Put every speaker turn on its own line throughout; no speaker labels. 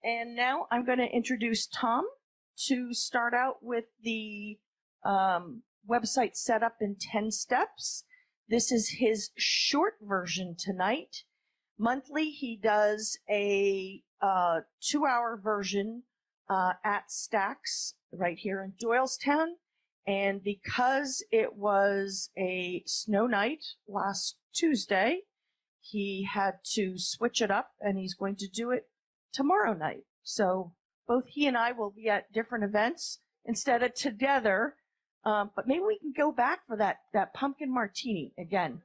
And now I'm going to introduce Tom to start out with the website setup in 10 steps. This is his short version tonight. Monthly, he does a 2-hour version at Stacks right here in Doylestown. And because it was a snow night last Tuesday, he had to switch it up, and he's going to do it tomorrow night. So both he and I will be at different events instead of together. But maybe we can go back for that pumpkin martini again.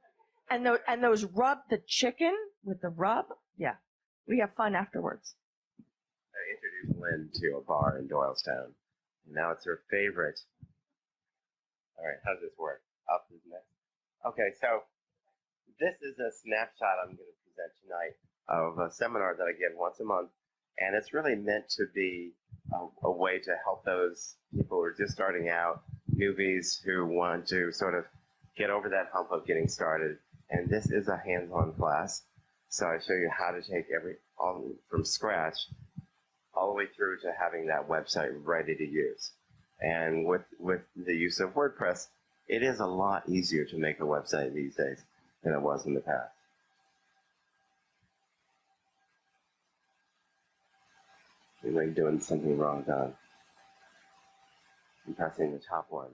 And those rub the chicken with the rub. Yeah, we have fun afterwards.
I introduced Lynn to a bar in Doylestown. And now it's her favorite. All right, how does this work? Up is next. Okay, so this is a snapshot I'm going to present tonight of a seminar that I give once a month. And it's really meant to be a way to help those people who are just starting out, newbies who want to sort of get over that hump of getting started. And this is a hands-on class. So I show you how to take all from scratch all the way through to having that website ready to use. And with the use of WordPress, it is a lot easier to make a website these days than it was in the past. Seems like doing something wrong, Don. I'm pressing the top one.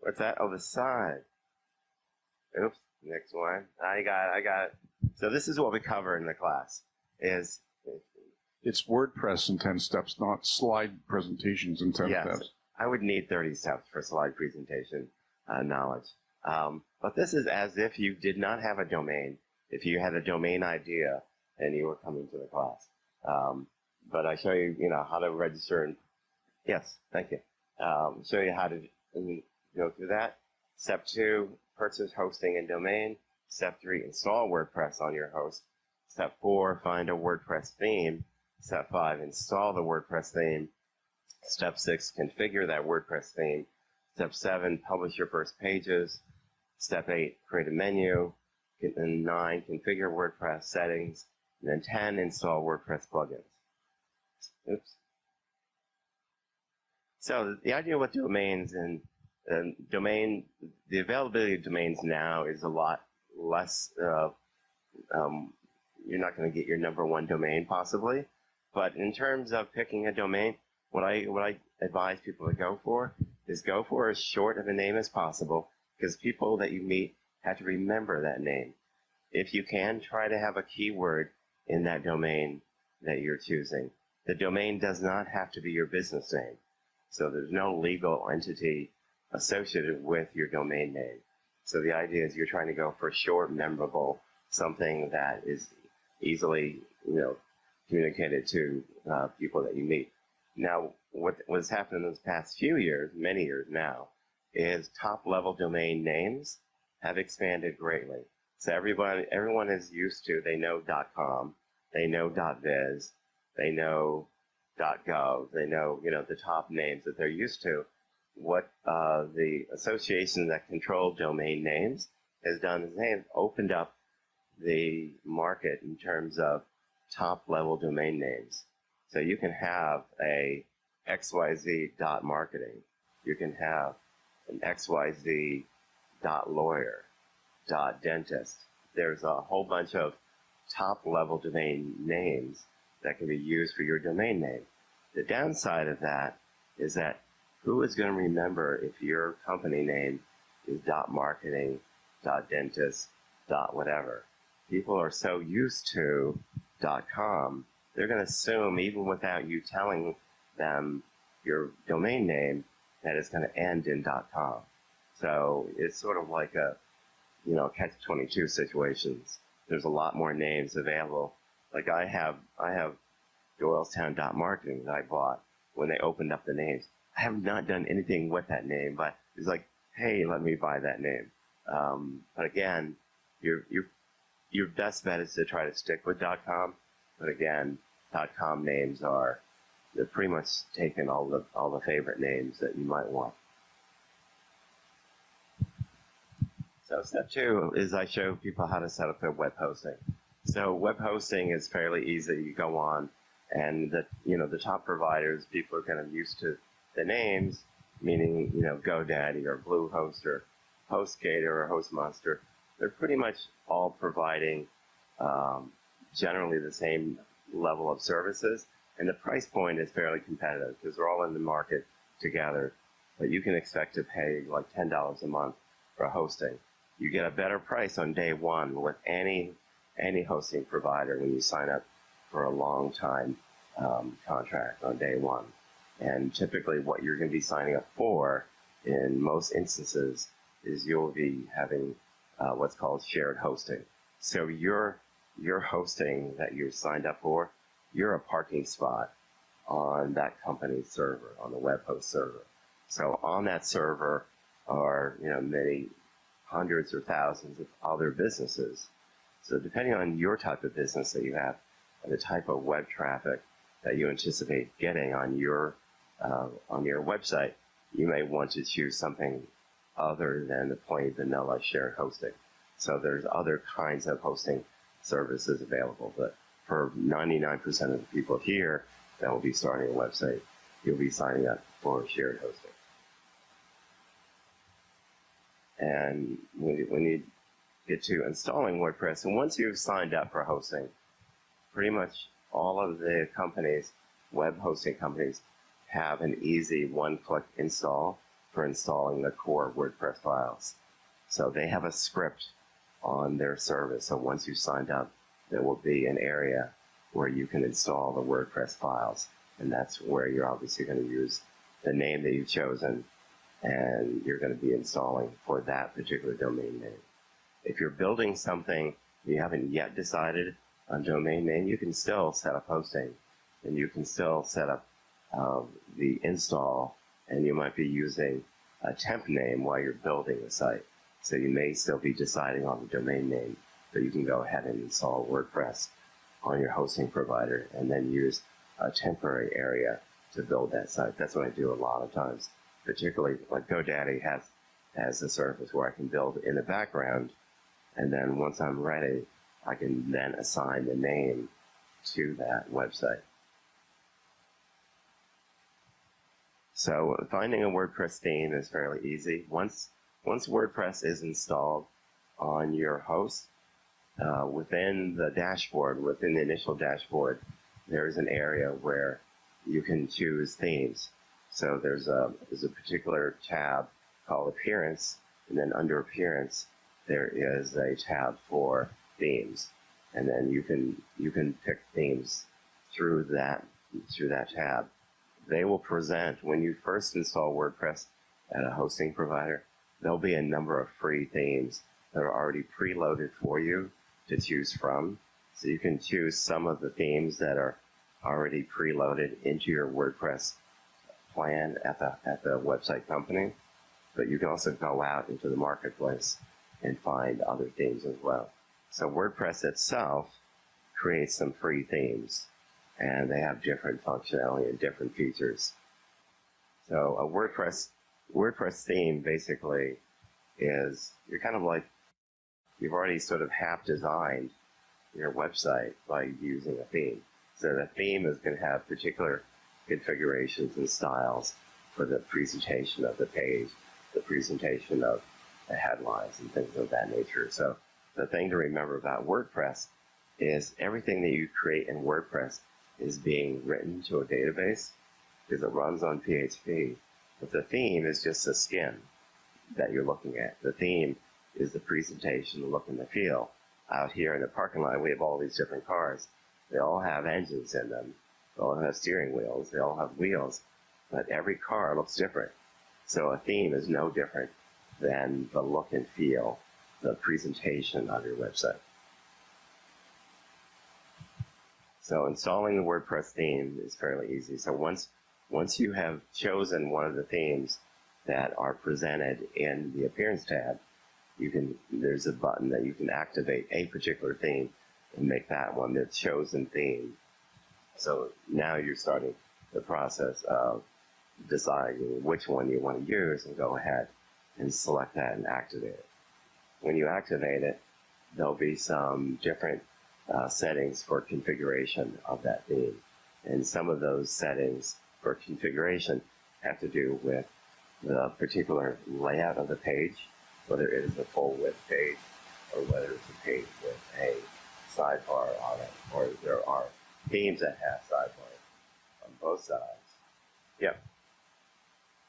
What's that? Oh, the side. Oops, next one. I got it. So this is what we cover in the class.
It's WordPress in 10 steps, not slide presentations in 10 steps.
I would need 30 steps for slide presentation knowledge. But this is as if you did not have a domain, if you had a domain idea and you were coming to the class. But I show you, how to register. And, yes, thank you. Show you how to go through that. Step 2, purchase hosting and domain. Step 3, install WordPress on your host. Step 4, find a WordPress theme. Step 5, install the WordPress theme. Step 6, configure that WordPress theme. Step 7, publish your first pages. Step 8, create a menu. And 9, configure WordPress settings. And then 10, install WordPress plugins. Oops. So the idea with domains and the availability of domains now is a lot less. You're not going to get your #1 domain possibly, but in terms of picking a domain, what I advise people to go for is go for as short of a name as possible, because people that you meet have to remember that name. If you can, try to have a keyword in that domain that you're choosing. The domain does not have to be your business name, so there's no legal entity associated with your domain name. So the idea is you're trying to go for short, memorable, something that is easily, communicated to people that you meet. Now, what's happened in the past few years, many years now, is top-level domain names have expanded greatly. So everyone is used to, they know .com, they know .viz, they know .gov, they know, the top names that they're used to. What the association that control domain names has done is they have opened up the market in terms of top-level domain names. So you can have a XYZ.marketing. You can have an XYZ.lawyer, .dentist. There's a whole bunch of top-level domain names that can be used for your domain name. The downside of that is that who is going to remember if your company name is .marketing, .dentist, .whatever? People are so used to .com, they're going to assume, even without you telling them your domain name, that it's going to end in .com. So it's sort of like a, catch-22 situations. There's a lot more names available. Like I have Doylestown.marketing that I bought when they opened up the names. I have not done anything with that name, but it's like, hey, let me buy that name. But again, your best bet is to try to stick with .com. But again, .com names they're pretty much taken all the favorite names that you might want. So step 2 is I show people how to set up their web hosting. So web hosting is fairly easy. You go on, and the top providers, people are kind of used to the names, meaning GoDaddy or Bluehost or HostGator or HostMonster. They're pretty much all providing generally the same level of services, and the price point is fairly competitive because they're all in the market together. But you can expect to pay like $10 a month for hosting. You get a better price on day one with any hosting provider when you sign up for a long time contract on day one. And typically what you're going to be signing up for in most instances is you'll be having what's called shared hosting. So your hosting that you're signed up for, you're a parking spot on that company's server, on the web host server. So on that server are many hundreds or thousands of other businesses. So depending on your type of business that you have and the type of web traffic that you anticipate getting on your website, you may want to choose something other than the plain vanilla shared hosting. So there's other kinds of hosting services available, but for 99% of the people here that will be starting a website, you'll be signing up for shared hosting. And when you get to installing WordPress, and once you've signed up for hosting, pretty much all of the companies, web hosting companies, have an easy one-click install for installing the core WordPress files. So they have a script on their service. So once you've signed up, there will be an area where you can install the WordPress files. And that's where you're obviously going to use the name that you've chosen, and you're going to be installing for that particular domain name. If you're building something you haven't yet decided on domain name, you can still set up hosting, and you can still set up the install, and you might be using a temp name while you're building the site. So you may still be deciding on the domain name, but you can go ahead and install WordPress on your hosting provider and then use a temporary area to build that site. That's what I do a lot of times, particularly like GoDaddy has a service where I can build in the background, and then once I'm ready, I can then assign the name to that website. So finding a WordPress theme is fairly easy. Once WordPress is installed on your host, within the dashboard, within the initial dashboard, there is an area where you can choose themes. So there's a particular tab called Appearance, and then under Appearance, there is a tab for themes, and then you can pick themes through that tab. They will present, when you first install WordPress at a hosting provider, there'll be a number of free themes that are already preloaded for you to choose from. So you can choose some of the themes that are already preloaded into your WordPress plan at the website company, but you can also go out into the marketplace and find other themes as well. So WordPress itself creates some free themes, and they have different functionality and different features. So a WordPress theme basically is, you're kind of like, you've already sort of half designed your website by using a theme. So the theme is going to have particular configurations and styles for the presentation of the page, the presentation of the headlines and things of that nature. So the thing to remember about WordPress is everything that you create in WordPress is being written to a database because it runs on PHP. But the theme is just the skin that you're looking at. The theme is the presentation, the look and the feel. Out here in the parking lot, we have all these different cars. They all have engines in them. They all have steering wheels. They all have wheels. But every car looks different. So a theme is no different than the look and feel, the presentation of your website. So installing the WordPress theme is fairly easy. So once you have chosen one of the themes that are presented in the Appearance tab, there's a button that you can activate a particular theme and make that one the chosen theme. So now you're starting the process of deciding which one you want to use, and go ahead and select that and activate it. When you activate it, there'll be some different settings for configuration of that theme. And some of those settings for configuration have to do with the particular layout of the page, whether it is a full width page or whether it's a page with a sidebar on it, or there are themes that have sidebars on both sides. Yep.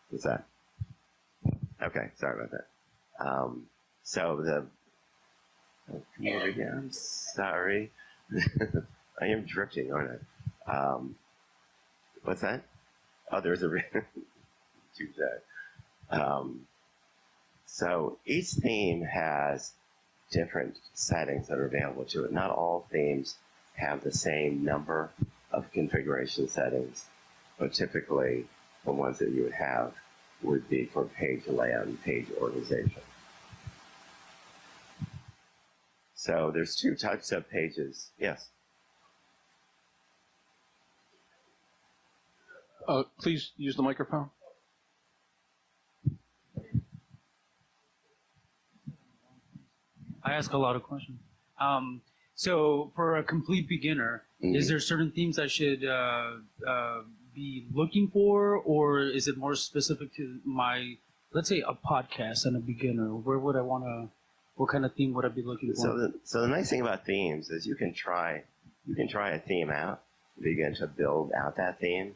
What's that? Okay, sorry about that. So the come over here. I'm sorry. I am drifting, aren't I? What's that? Oh, there's a too bad. So each theme has different settings that are available to it. Not all themes have the same number of configuration settings, but typically the ones that you would have would be for page layout and page organization. So there's two types of pages. Yes?
Please use the microphone.
I ask a lot of questions. So for a complete beginner, is there certain themes I should be looking for, or is it more specific to my, let's say, a podcast and a beginner? Where would I want to? What kind of theme would I be looking for?
So the nice thing about themes is you can try a theme out, begin to build out that theme,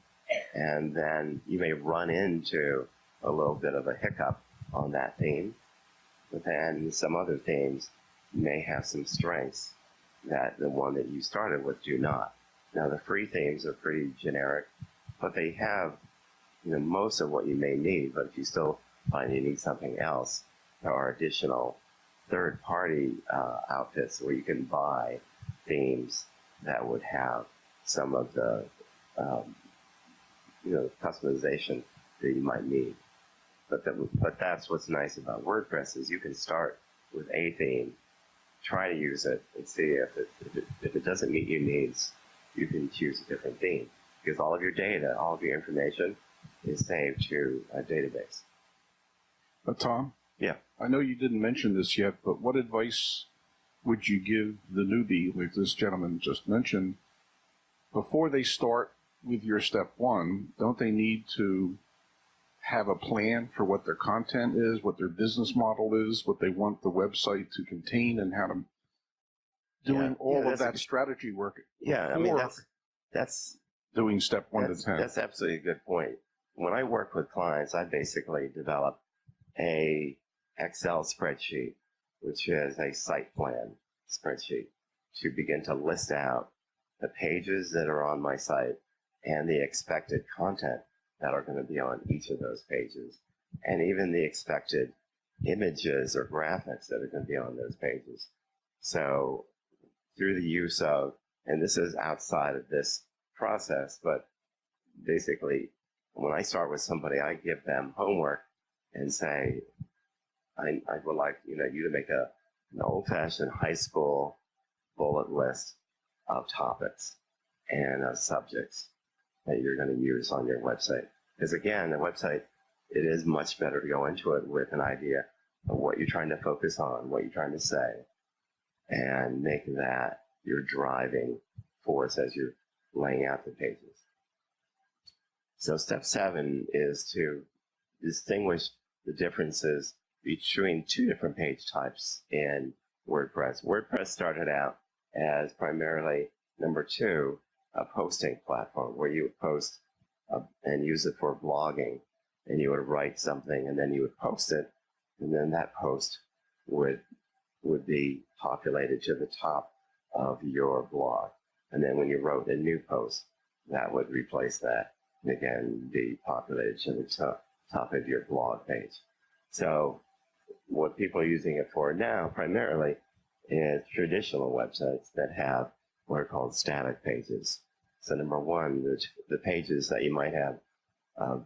and then you may run into a little bit of a hiccup on that theme. But then some other themes may have some strengths that the one that you started with do not. Now the free themes are pretty generic, but they have most of what you may need. But if you still find you need something else, there are additional third-party outfits where you can buy themes that would have some of the customization that you might need. But that's what's nice about WordPress is you can start with a theme, try to use it, and see if it doesn't meet your needs, you can choose a different theme, because all of your data, all of your information is saved to a database.
Tom?
Yeah.
I know you didn't mention this yet, but what advice would you give the newbie, like this gentleman just mentioned, before they start with your step one? Don't they need to have a plan for what their content is, what their business model is, what they want the website to contain, and how to doing all of that strategy work?
Yeah, I mean that's
doing step 1 to 10.
That's absolutely a good point. When I work with clients, I basically develop a Excel spreadsheet, which is a site plan spreadsheet, to begin to list out the pages that are on my site and the expected content that are going to be on each of those pages, and even the expected images or graphics that are going to be on those pages. So through the use of, and this is outside of this process, but basically when I start with somebody, I give them homework and say, I would like you to make an old-fashioned high school bullet list of topics and of subjects that you're going to use on your website. Because again, the website, it is much better to go into it with an idea of what you're trying to focus on, what you're trying to say, and make that your driving force as you're laying out the pages. So step 7 is to distinguish the differences between 2 different page types in WordPress. WordPress started out as primarily, number 2, a posting platform where you would post and use it for blogging, and you would write something and then you would post it, and then that post would be populated to the top of your blog. And then when you wrote a new post, that would replace that and again be populated to the top of your blog page. So what people are using it for now primarily is traditional websites that have what are called static pages. So number 1, the pages that you might have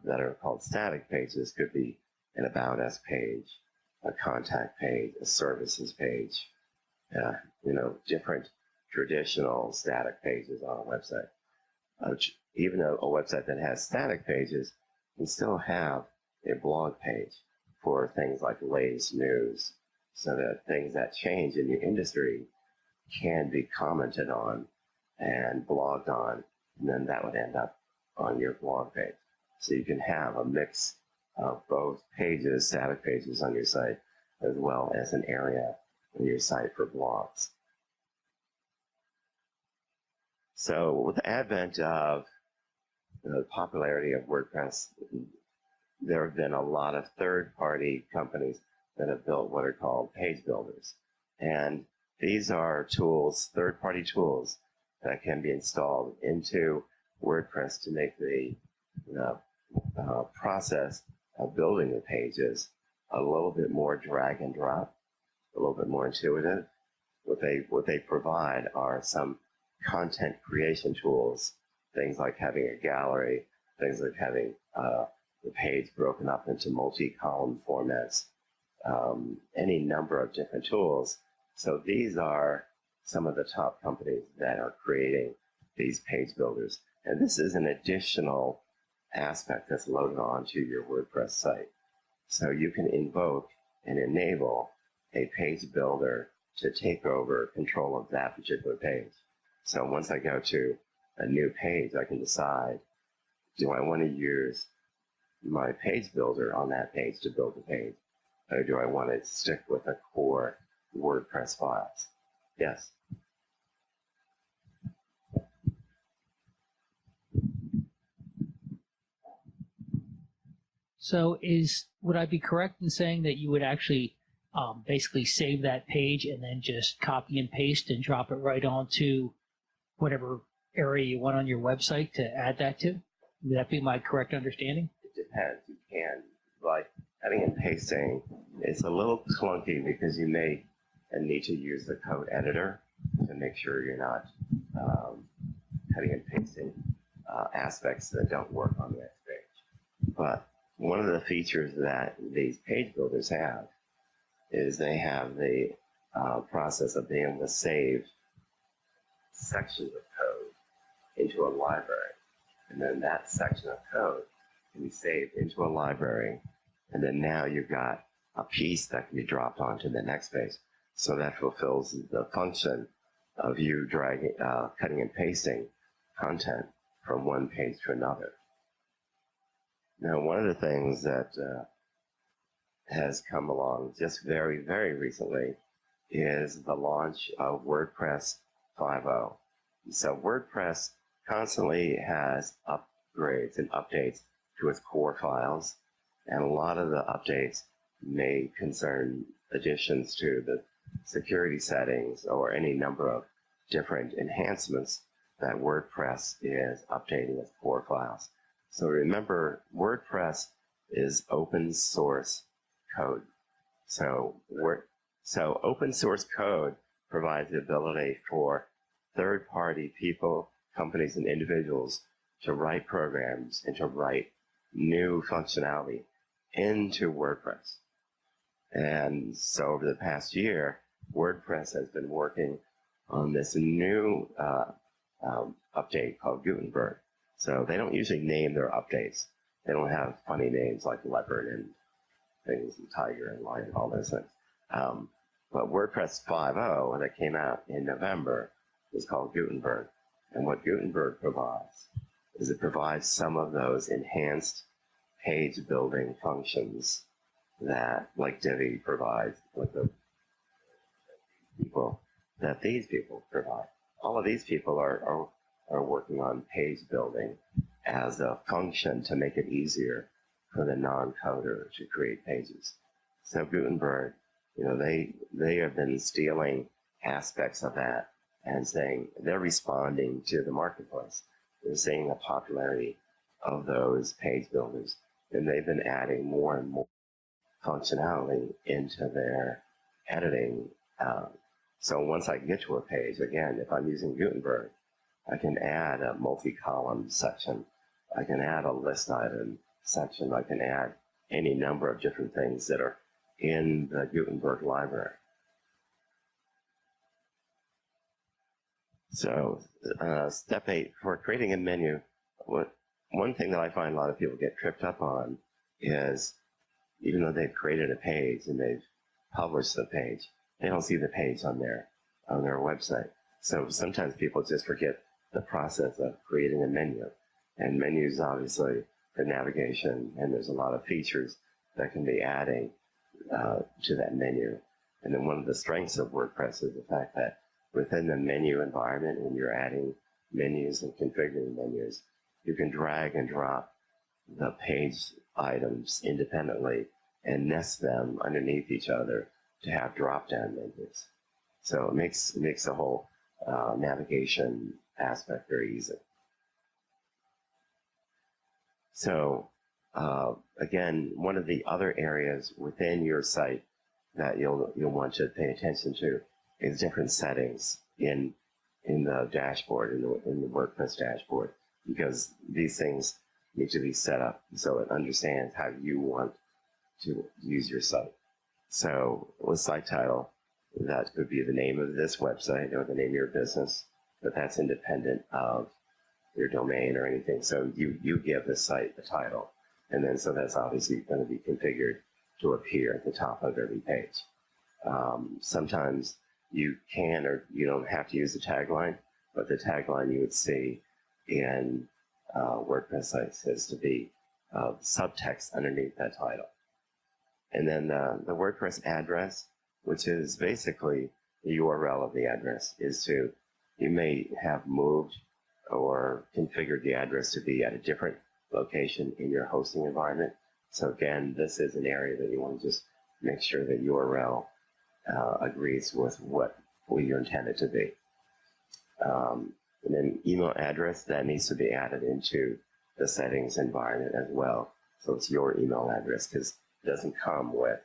that are called static pages could be an About Us page, a contact page, a services page, different traditional static pages on a website. Even a website that has static pages can still have a blog page for things like latest news, so that things that change in your industry can be commented on and blogged on, and then that would end up on your blog page. So you can have a mix of both pages, static pages on your site, as well as an area on your site for blogs. So with the advent of the popularity of WordPress, there have been a lot of third-party companies that have built what are called page builders. And these are tools, third-party tools, that can be installed into WordPress to make the process of building the pages a little bit more drag and drop, a little bit more intuitive. What they provide are some content creation tools, things like having a gallery, things like having the page broken up into multi-column formats, any number of different tools. So these are some of the top companies that are creating these page builders. And this is an additional aspect that's loaded onto your WordPress site. So you can invoke and enable a page builder to take over control of that particular page. So once I go to a new page, I can decide, do I want to use my page builder on that page to build the page? Or do I want to stick with the core WordPress files? Yes.
So would I be correct in saying that you would actually basically save that page and then just copy and paste and drop it right onto whatever area you want on your website to add that to? Would that be my correct understanding?
It depends. You can. Like cutting and pasting, it's a little clunky because you may need to use the code editor to make sure you're not cutting and pasting aspects that don't work on the next page. But one of the features that these page builders have is they have the process of being able to save sections of code into a library. And then that section of code can be saved into a library. And then now you've got a piece that can be dropped onto the next page. So that fulfills the function of you dragging, cutting and pasting content from one page to another. Now, one of the things that has come along just very, very recently is the launch of WordPress 5.0. So WordPress constantly has upgrades and updates to its core files, and a lot of the updates may concern additions to the security settings or any number of different enhancements that WordPress is updating its core files. So remember, WordPress is open source code. So open source code provides the ability for third-party people, companies, and individuals to write programs and to write new functionality into WordPress. And so over the past year, WordPress has been working on this new update called Gutenberg. So they don't usually name their updates. They don't have funny names like leopard and things, and tiger and lion and all those things. But WordPress 5.0 that came out in November is called Gutenberg. And what Gutenberg provides is it provides some of those enhanced page building functions that, like Divi provides, with the people that these people provide. All of these people are working on page building as a function to make it easier for the non-coder to create pages. So Gutenberg, they have been stealing aspects of that and saying they're responding to the marketplace. They're seeing the popularity of those page builders, and they've been adding more and more functionality into their editing. So once I get to a page, again, if I'm using Gutenberg, I can add a multi-column section. I can add a list item section. I can add any number of different things that are in the Gutenberg library. So step 8, for creating a menu, one thing that I find a lot of people get tripped up on is, even though they've created a page and they've published the page, they don't see the page on their on their website. So sometimes people just forget the process of creating a menu. And menus, obviously, for navigation, and there's a lot of features that can be adding to that menu. And then one of the strengths of WordPress is the fact that within the menu environment, when you're adding menus and configuring menus, you can drag and drop the page items independently and nest them underneath each other to have drop-down menus. So it makes the whole navigation aspect very easy. So again, one of the other areas within your site that you'll want to pay attention to is different settings in the dashboard, in the WordPress dashboard, because these things need to be set up so it understands how you want to use your site. So with site title, that could be the name of this website or the name of your business, but that's independent of your domain or anything. So you give the site the title, and then so that's obviously going to be configured to appear at the top of every page. Sometimes you can or you don't have to use the tagline, but the tagline you would see in WordPress sites is to be subtext underneath that title. And then the WordPress address, which is basically the URL of the address, you may have moved or configured the address to be at a different location in your hosting environment. So again, this is an area that you want to just make sure the URL agrees with what you intend it to be. And then email address, that needs to be added into the settings environment as well. So it's your email address, because it doesn't come with,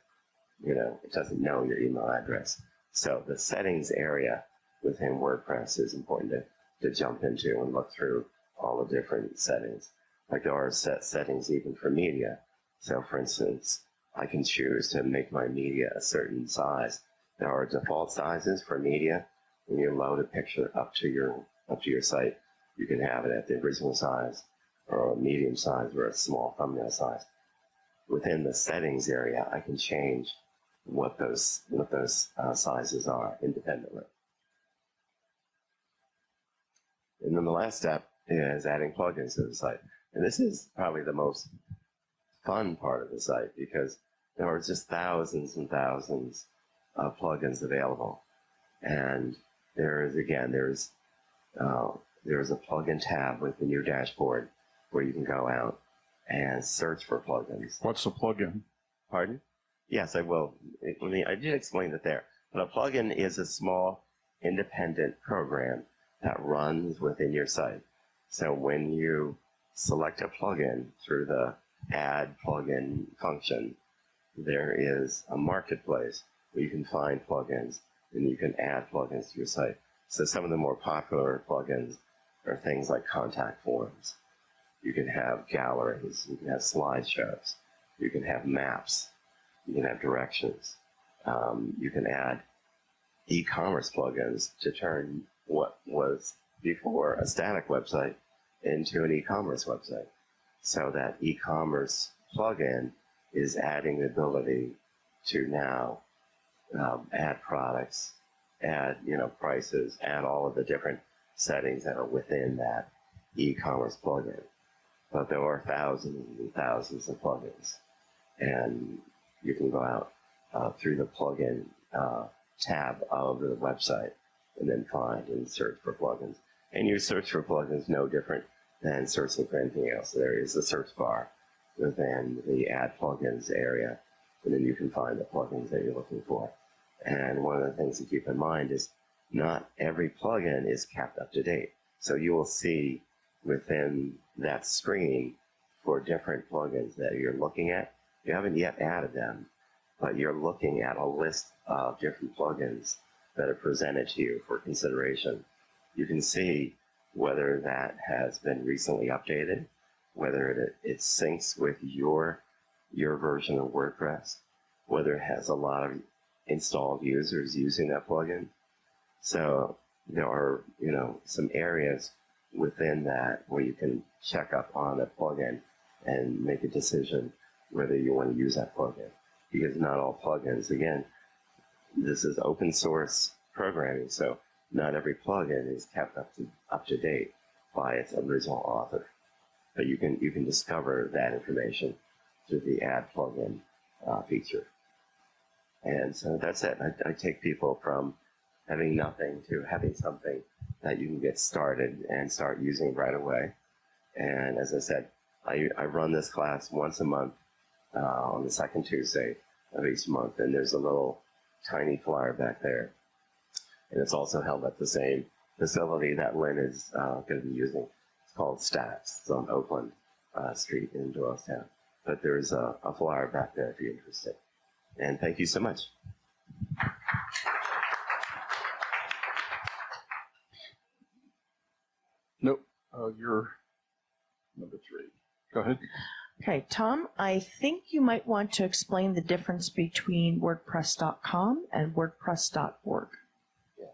it doesn't know your email address. So the settings area within WordPress is important to jump into and look through all the different settings. Like there are set settings even for media. So for instance, I can choose to make my media a certain size. There are default sizes for media. When you load a picture up to your site, you can have it at the original size, or a medium size, or a small thumbnail size. Within the settings area, I can change what those sizes are independently. And then the last step is adding plugins to the site. And this is probably the most fun part of the site, because there are just thousands and thousands of plugins available. And there's a plugin tab within your dashboard where you can go out and search for plugins.
What's a plugin?
Pardon? Yes, I will. I did explain it there. But a plugin is a small independent program that runs within your site. So when you select a plugin through the add plugin function, there is a marketplace where you can find plugins and you can add plugins to your site. So some of the more popular plugins are things like contact forms. You can have galleries, you can have slideshows, you can have maps, you can have directions. You can add e-commerce plugins to turn what was before a static website into an e-commerce website. So that e-commerce plugin is adding the ability to now add products, add prices, add all of the different settings that are within that e-commerce plugin. But there are thousands and thousands of plugins, and you can go out through the plugin tab of the website and then find and search for plugins. And you search for plugins no different than searching for anything else. There is a search bar within the add plugins area, and then you can find the plugins that you're looking for. And one of the things to keep in mind is not every plugin is kept up to date. So you will see within that screen for different plugins that you're looking at. You haven't yet added them, but you're looking at a list of different plugins that are presented to you for consideration. You can see whether that has been recently updated, whether it syncs with your version of WordPress, whether it has a lot of installed users using that plugin. So there are, some areas within that where you can check up on a plugin and make a decision whether you want to use that plugin. Because not all plugins, again, this is open source programming, so not every plugin is kept up to date by its original author. But you can discover that information through the Add Plugin feature. And so that's it. I take people from having nothing to having something that you can get started and start using right away. And as I said, I run this class once a month on the second Tuesday of each month, and there's a little tiny flyer back there. And it's also held at the same facility that Lynn is going to be using. It's called Stats. It's on Oakland Street in Doylestown. But there's a flyer back there if you're interested. And thank you so much.
Nope. You're number 3. Go ahead.
Okay, Tom, I think you might want to explain the difference between WordPress.com and WordPress.org.
Yeah.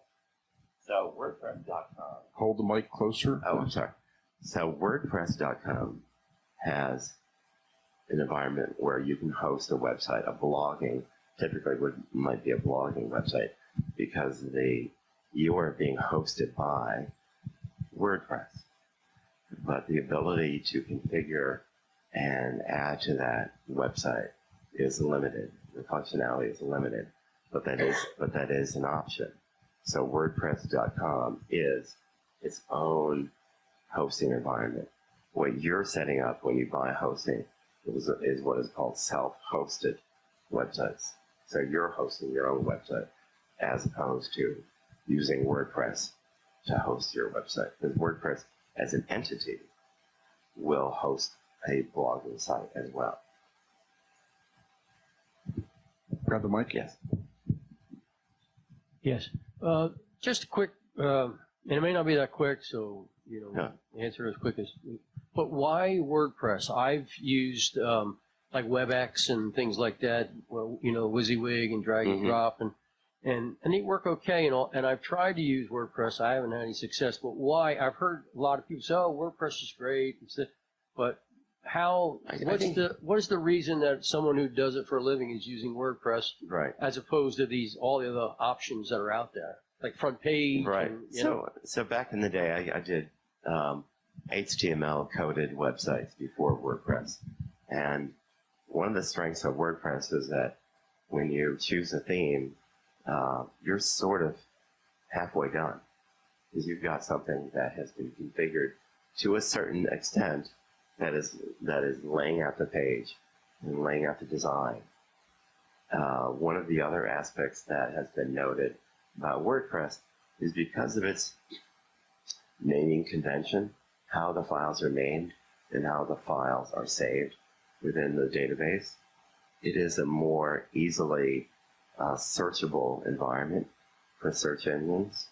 So WordPress.com.
Hold the mic closer.
Oh, I'm sorry. So WordPress.com has an environment where you can host a website, a blogging, typically might be a blogging website, because you are being hosted by WordPress. But the ability to configure and add to that website is limited. The functionality is limited, but that is an option. So WordPress.com is its own hosting environment. What you're setting up when you buy hosting is what is called self-hosted websites. So you're hosting your own website as opposed to using WordPress to host your website. Because WordPress as an entity will host a blogging site as well.
Grab the mic.
Yes.
Yes. Just a quick, and it may not be that quick, so, answer as quick as, but why WordPress? I've used like WebEx and things like that, well, WYSIWYG and drag and drop, and they work okay and all, and I've tried to use WordPress. I haven't had any success, but why? I've heard a lot of people say, oh, WordPress is great, but what is the reason that someone who does it for a living is using WordPress,
right,
as opposed to all the other options that are out there, like front page?
Right.
And,
so back in the day, I did HTML coded websites before WordPress, and one of the strengths of WordPress is that when you choose a theme, you're sort of halfway done, because you've got something that has been configured to a certain extent that is laying out the page and laying out the design. One of the other aspects that has been noted about WordPress is because of its naming convention, how the files are named and how the files are saved within the database. It is a more easily searchable environment for search engines.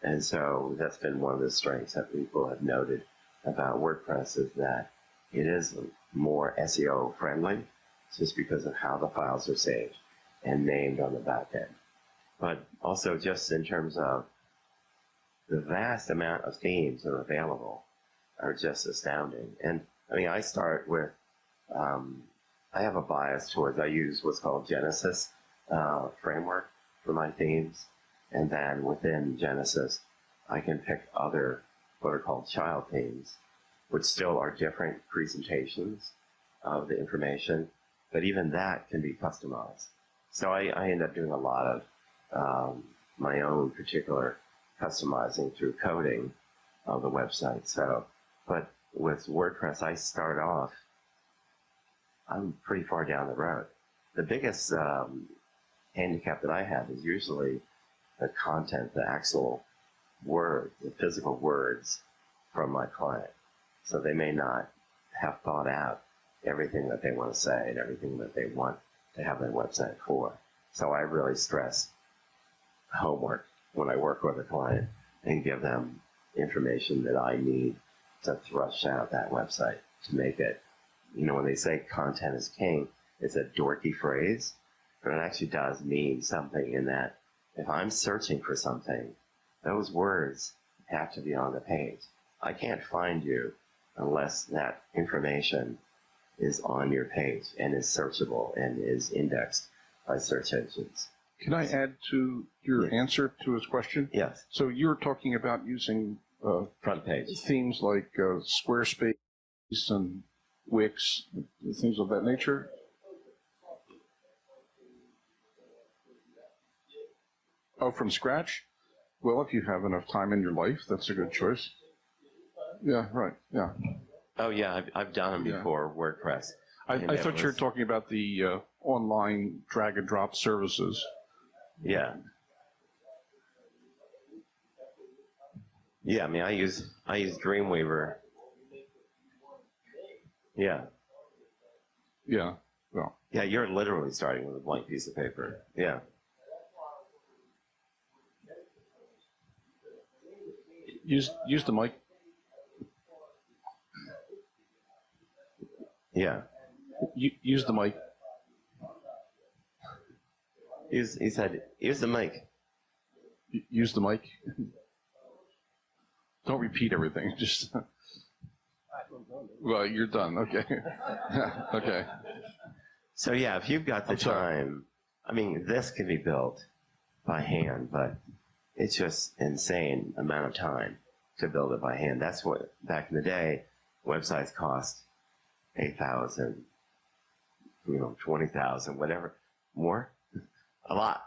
And so that's been one of the strengths that people have noted about WordPress, is that it is more SEO friendly just because of how the files are saved and named on the back end. But also just in terms of the vast amount of themes that are available are just astounding. And I mean, I start with, I have a bias towards, I use what's called Genesis framework for my themes. And then within Genesis, I can pick other what are called child themes, which still are different presentations of the information, but even that can be customized. So I end up doing a lot of my own particular customizing through coding of the website. So, but with WordPress, I start off, I'm pretty far down the road. The biggest handicap that I have is usually the content, the actual words, the physical words from my client. So they may not have thought out everything that they want to say and everything that they want to have their website for. So I really stress homework when I work with a client and give them information that I need to thrush out that website to make it, when they say content is king, it's a dorky phrase, but it actually does mean something in that if I'm searching for something, those words have to be on the page. I can't find you unless that information is on your page and is searchable and is indexed by search engines.
Can I add to your
Yes.
answer to his question?
Yes,
So you're talking about using
front page.
themes like Squarespace and Wix, things of that nature? Oh, from scratch? Well, if you have enough time in your life, that's a good choice. Yeah, right, yeah.
Oh yeah, I've done them
Yeah.
before WordPress.
I
And it
thought you were
was-
talking about the online drag and drop services.
Yeah. Yeah, I mean, I use Dreamweaver. Yeah.
Yeah, well,
Yeah, you're literally starting with a blank piece of paper. Yeah.
use the mic.
Yeah.
Use the mic.
He said, use the mic.
Use the mic. Don't repeat everything. Just. Well, you're done. Okay. Okay.
So yeah, if you've got the
I'm sorry.
time, I mean, this can be built by hand, but it's just insane amount of time to build it by hand. That's what, back in the day, websites cost $8,000, 20,000, whatever, more, a lot.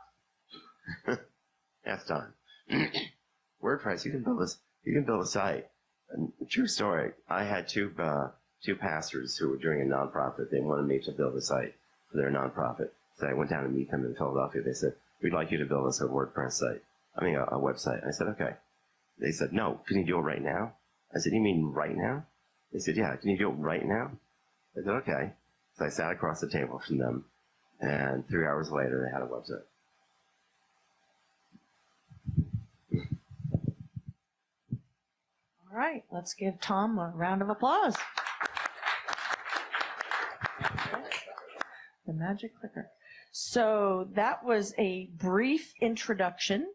That's done. WordPress, you can build a site. And true story. I had two pastors who were doing a nonprofit. They wanted me to build a site for their nonprofit. So I went down to meet them in Philadelphia. They said, we'd like you to build us a WordPress site. I mean, a website. I said, okay. They said, no, can you do it right now? I said, you mean right now? They said, yeah, can you do it right now? I said, okay. So I sat across the table from them, and 3 hours later, they had a website.
All right, let's give Tom a round of applause. The magic clicker. So that was a brief introduction.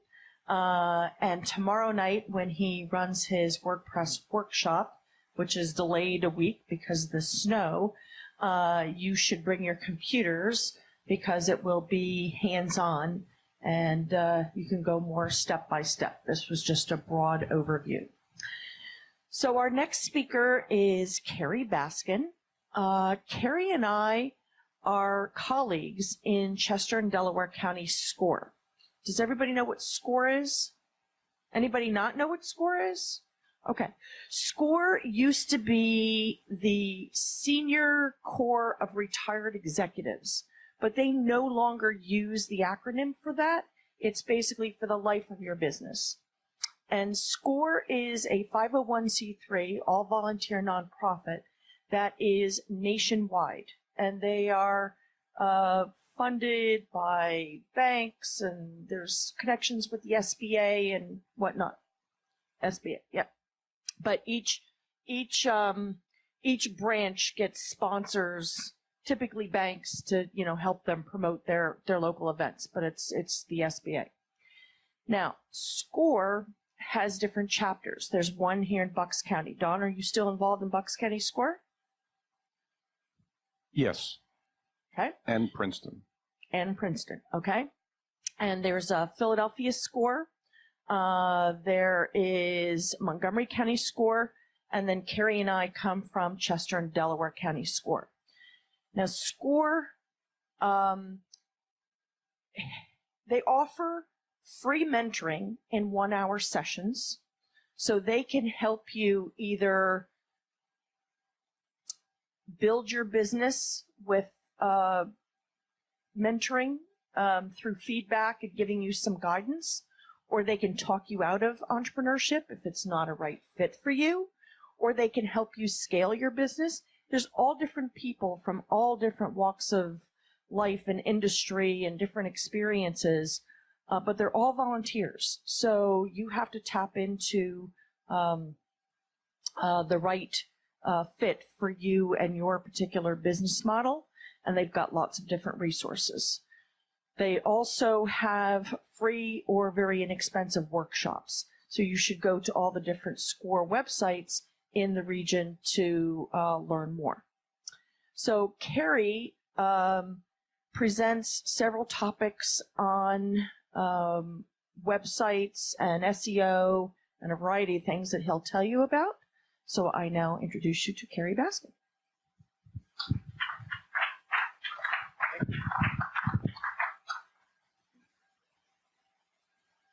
And tomorrow night, when he runs his WordPress workshop, which is delayed a week because of the snow, you should bring your computers because it will be hands-on and you can go more step by step. This was just a broad overview. So our next speaker is Cary Baskin. Cary and I are colleagues in Chester and Delaware County SCORE. Does everybody know what SCORE is? Anybody not know what SCORE is? Okay. SCORE used to be the Senior Corps of Retired Executives, but they no longer use the acronym for that. It's basically for the life of your business. And SCORE is a 501c3, all volunteer nonprofit that is nationwide. And they are funded by banks, and there's connections with the SBA and whatnot. SBA, yeah. But each branch gets sponsors, typically banks, to help them promote their local events. But it's the SBA. Now, SCORE has different chapters. There's one here in Bucks County. Don, are you still involved in Bucks County SCORE?
Yes.
Okay.
And Princeton.
And Princeton, okay. And there's a Philadelphia SCORE. There is Montgomery County SCORE, and then Carrie and I come from Chester and Delaware County SCORE. Now, SCORE, they offer free mentoring in 1-hour sessions, so they can help you either build your business with mentoring through feedback and giving you some guidance, or they can talk you out of entrepreneurship if it's not a right fit for you, or they can help you scale your business. There's all different people from all different walks of life and industry and different experiences, but they're all volunteers. So you have to tap into the right fit for you and your particular business model, and they've got lots of different resources. They also have free or very inexpensive workshops. So you should go to all the different SCORE websites in the region to learn more. So Carrie presents several topics on websites and SEO and a variety of things that he'll tell you about. So I now introduce you to Cary Baskin.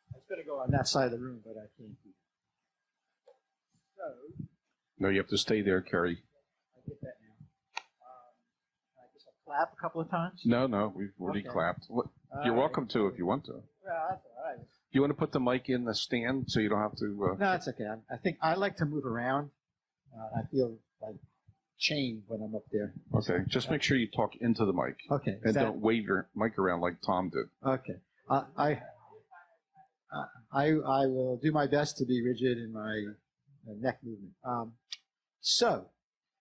I was going to go on that side of the room, but I can't do that. So,
No, you have to stay there, Carrie.
I get that now. I guess I'll clap a couple of times.
No, we've already
Okay.
clapped. You're welcome to if you want to.
Well, that's all right.
You want to put the mic in the stand so you don't have to.
No, it's okay. I think I like to move around. I feel like chained when I'm up there.
Okay, just make sure you talk into the mic
Okay.
and don't wave your mic around like Tom did.
Okay. I will do my best to be rigid in my neck movement.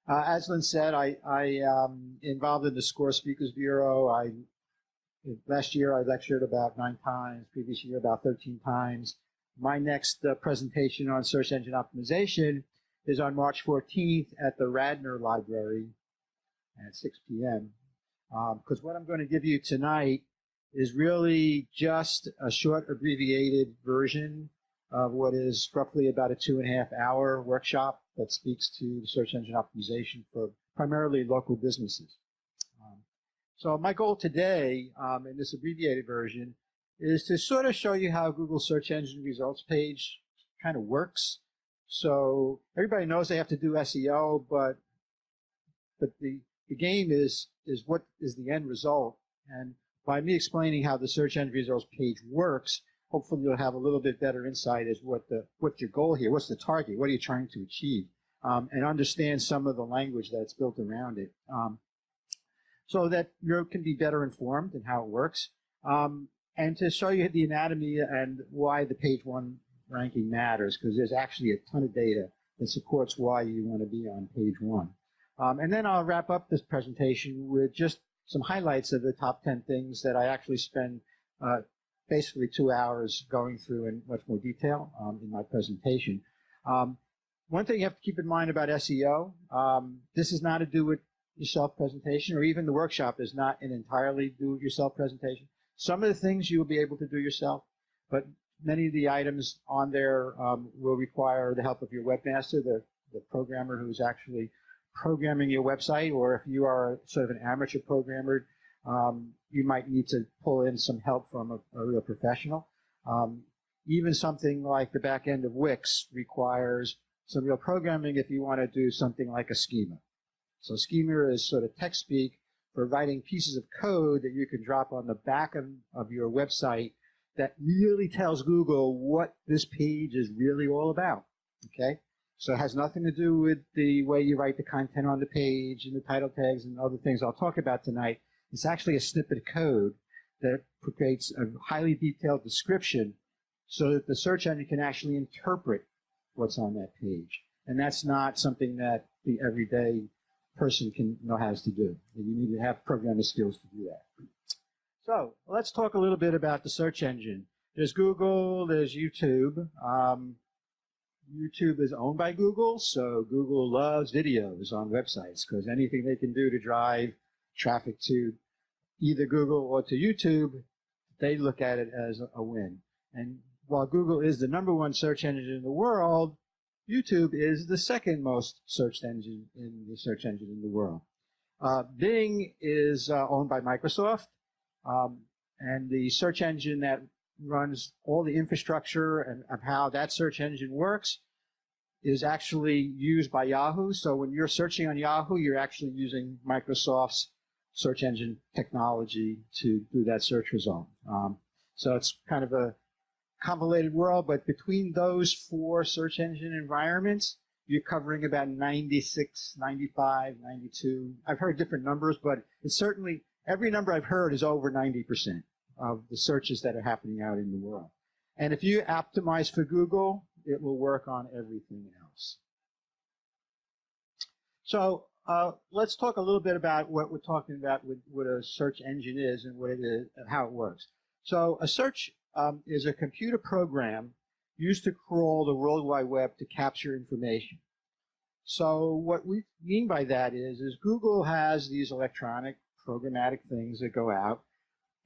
As Lynn said, I involved in the SCORE Speakers Bureau. Last year I lectured about 9 times, previous year about 13 times. My next presentation on search engine optimization is on March 14th at the Radnor Library at 6 p.m. Because what I'm going to give you tonight is really just a short abbreviated version of what is roughly about a 2.5-hour workshop that speaks to search engine optimization for primarily local businesses. So my goal today in this abbreviated version is to sort of show you how Google search engine results page kind of works. So everybody knows they have to do SEO, but the game is what is the end result. And by me explaining how the search engine results page works, hopefully you'll have a little bit better insight as what's your goal here, what's the target, what are you trying to achieve, and understand some of the language that's built around it. So that you can be better informed in how it works, and to show you the anatomy and why the page 1 ranking matters, because there's actually a ton of data that supports why you want to be on page 1. And then I'll wrap up this presentation with just some highlights of the top 10 things that I actually spend basically 2 hours going through in much more detail in my presentation. One thing you have to keep in mind about SEO, this is not a do-it-yourself presentation, or even the workshop is not an entirely do-it-yourself presentation. Some of the things you will be able to do yourself, but many of the items on there will require the help of your webmaster, the programmer who's actually programming your website, or if you are sort of an amateur programmer, you might need to pull in some help from a real professional. Even something like the back end of Wix requires some real programming if you want to do something like a schema. So schema is sort of text speak for writing pieces of code that you can drop on the back of your website that really tells Google what this page is really all about, okay? So it has nothing to do with the way you write the content on the page and the title tags and other things I'll talk about tonight. It's actually a snippet of code that creates a highly detailed description so that the search engine can actually interpret what's on that page. And that's not something that the everyday person can know how to do. You need to have programming skills to do that. So let's talk a little bit about the search engine. There's Google, there's YouTube. YouTube is owned by Google, so Google loves videos on websites because anything they can do to drive traffic to either Google or to YouTube, they look at it as a win. And while Google is the #1 search engine in the world, YouTube is the second most searched engine in the search engine in the world. Bing is owned by Microsoft, and the search engine that runs all the infrastructure and of how that search engine works is actually used by Yahoo. So when you're searching on Yahoo, you're actually using Microsoft's search engine technology to do that search result. So it's kind of a convoluted world, but between those 4 search engine environments, you're covering about 96, 95, 92. I've heard different numbers, but it's certainly, every number I've heard is over 90% of the searches that are happening out in the world. And if you optimize for Google, it will work on everything else. So let's talk a little bit about what we're talking about with what a search engine is and what it is and how it works. So a search is a computer program used to crawl the World Wide Web to capture information. So what we mean by that is Google has these electronic programmatic things that go out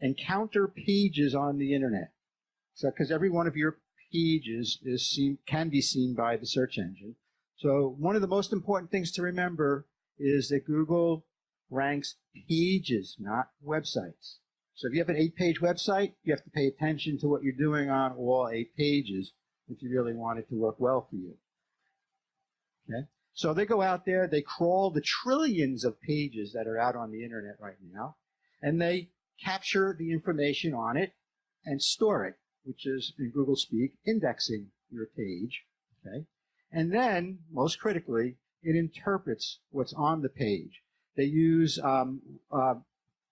and counter pages on the internet. So, because every one of your pages can be seen by the search engine. So one of the most important things to remember is that Google ranks pages, not websites. So if you have an 8-page website, you have to pay attention to what you're doing on all 8 pages if you really want it to work well for you. Okay? So they go out there, they crawl the trillions of pages that are out on the internet right now, and they capture the information on it and store it, which is, in Google speak, indexing your page. Okay? And then, most critically, it interprets what's on the page. They use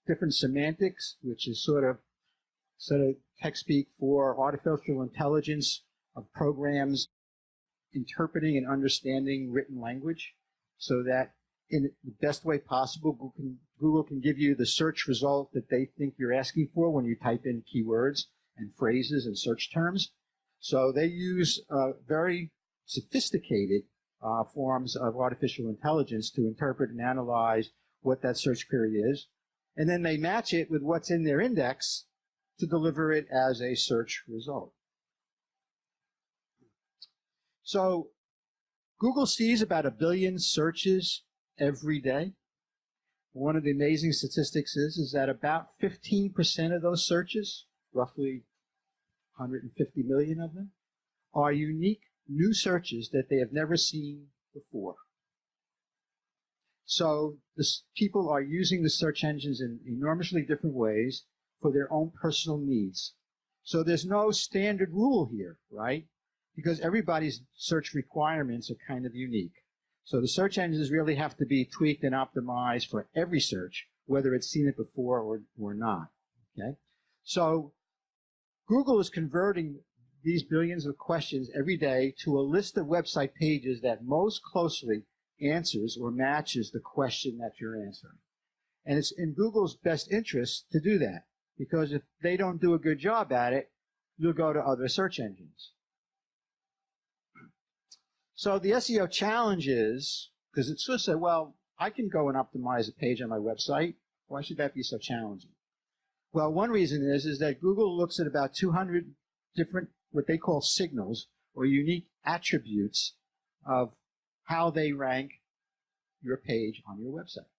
different semantics, which is sort of tech speak for artificial intelligence of programs interpreting and understanding written language, so that in the best way possible, Google can give you the search result that they think you're asking for when you type in keywords and phrases and search terms. So they use very sophisticated forms of artificial intelligence to interpret and analyze what that search query is. And then they match it with what's in their index to deliver it as a search result. So Google sees about 1 billion searches every day. One of the amazing statistics is that about 15% of those searches, roughly 150 million of them, are unique new searches that they have never seen before. So people are using the search engines in enormously different ways for their own personal needs. So there's no standard rule here, right? Because everybody's search requirements are kind of unique. So the search engines really have to be tweaked and optimized for every search, whether it's seen it before or not. Okay? So Google is converting these billions of questions every day to a list of website pages that most closely answers or matches the question that you're answering. And it's in Google's best interest to do that, because if they don't do a good job at it, you'll go to other search engines. So the SEO challenge is, because it's supposed to say, well, I can go and optimize a page on my website. Why should that be so challenging? Well, one reason is that Google looks at about 200 different, what they call signals, or unique attributes of how they rank your page on your website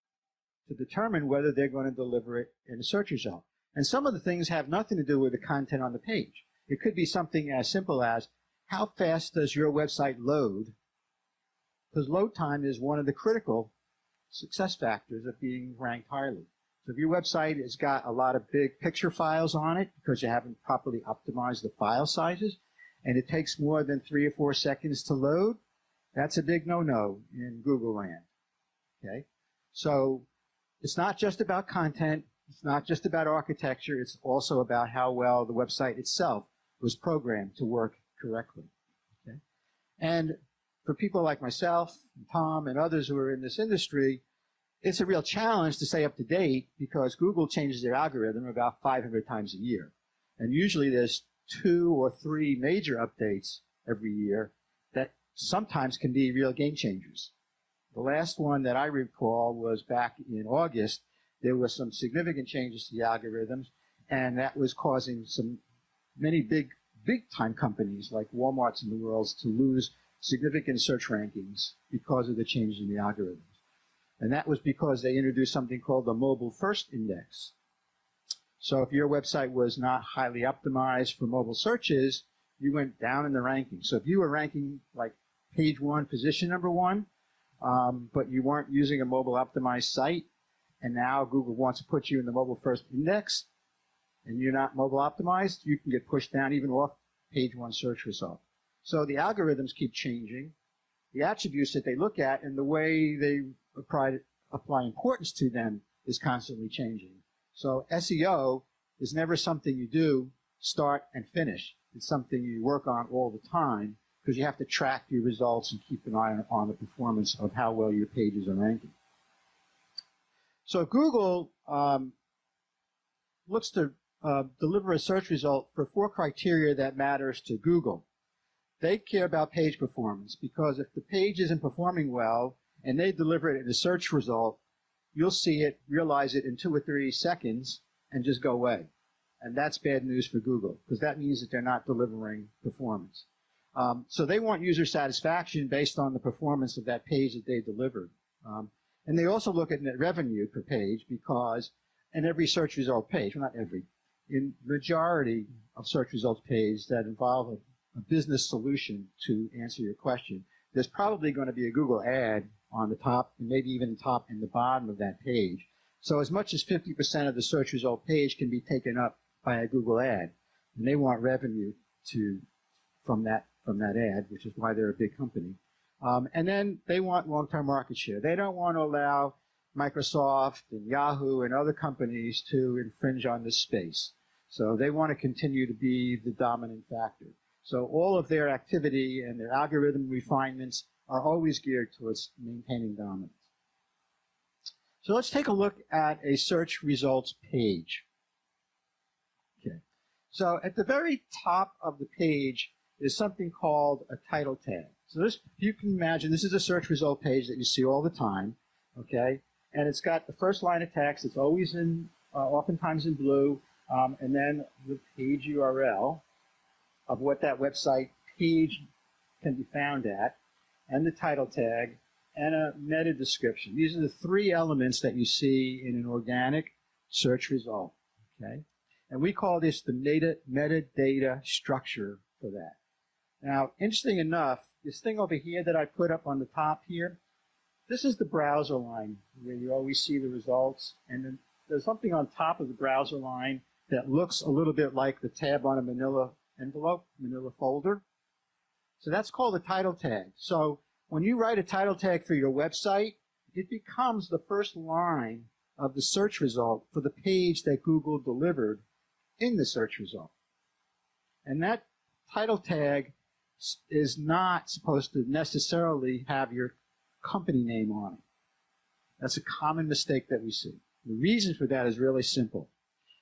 to determine whether they're going to deliver it in a search result. And some of the things have nothing to do with the content on the page. It could be something as simple as, how fast does your website load? Because load time is one of the critical success factors of being ranked highly. So if your website has got a lot of big picture files on it because you haven't properly optimized the file sizes, and it takes more than 3 or 4 seconds to load, that's a big no-no in Google land. Okay? So it's not just about content, it's not just about architecture, it's also about how well the website itself was programmed to work correctly. Okay? And for people like myself, and Tom, and others who are in this industry, it's a real challenge to stay up to date because Google changes their algorithm about 500 times a year. And usually there's 2 or 3 major updates every year that sometimes can be real game changers. The last one that I recall was back in August. There were some significant changes to the algorithms, and that was causing many big time companies like Walmart's in the world to lose significant search rankings because of the changes in the algorithms. And that was because they introduced something called the mobile first index. So if your website was not highly optimized for mobile searches, you went down in the ranking. So if you were ranking like page 1, position number 1, but you weren't using a mobile optimized site, and now Google wants to put you in the mobile first index, and you're not mobile optimized, you can get pushed down even off page 1 search result. So the algorithms keep changing. The attributes that they look at and the way they apply importance to them is constantly changing. So SEO is never something you do, start, and finish. It's something you work on all the time because you have to track your results and keep an eye on the performance of how well your pages are ranking. So Google looks to deliver a search result for 4 criteria that matters to Google. They care about page performance because if the page isn't performing well and they deliver it in a search result, you'll see it, realize it in 2 or 3 seconds, and just go away. And that's bad news for Google, because that means that they're not delivering performance. So they want user satisfaction based on the performance of that page that they delivered. And they also look at net revenue per page, because in every search result page, well, not every, in majority of search results pages that involve a business solution to answer your question, there's probably going to be a Google ad on the top, and maybe even the top and the bottom of that page. So as much as 50% of the search result page can be taken up by a Google ad, and they want revenue from that ad, which is why they're a big company. And then they want long-term market share. They don't want to allow Microsoft and Yahoo and other companies to infringe on this space. So they want to continue to be the dominant factor. So all of their activity and their algorithm refinements are always geared towards maintaining dominance. So let's take a look at a search results page. Okay. So at the very top of the page is something called a title tag. So this, you can imagine, this is a search result page that you see all the time, okay? And it's got the first line of text. It's always in, oftentimes in blue, and then the page URL of what that website page can be found at, and the title tag, and a meta description. These are the 3 elements that you see in an organic search result, okay? And we call this the metadata structure for that. Now, interesting enough, this thing over here that I put up on the top here, this is the browser line where you always see the results. And then there's something on top of the browser line that looks a little bit like the tab on a manila envelope, manila folder. So that's called a title tag. So when you write a title tag for your website, it becomes the first line of the search result for the page that Google delivered in the search result. And that title tag is not supposed to necessarily have your company name on it. That's a common mistake that we see. The reason for that is really simple.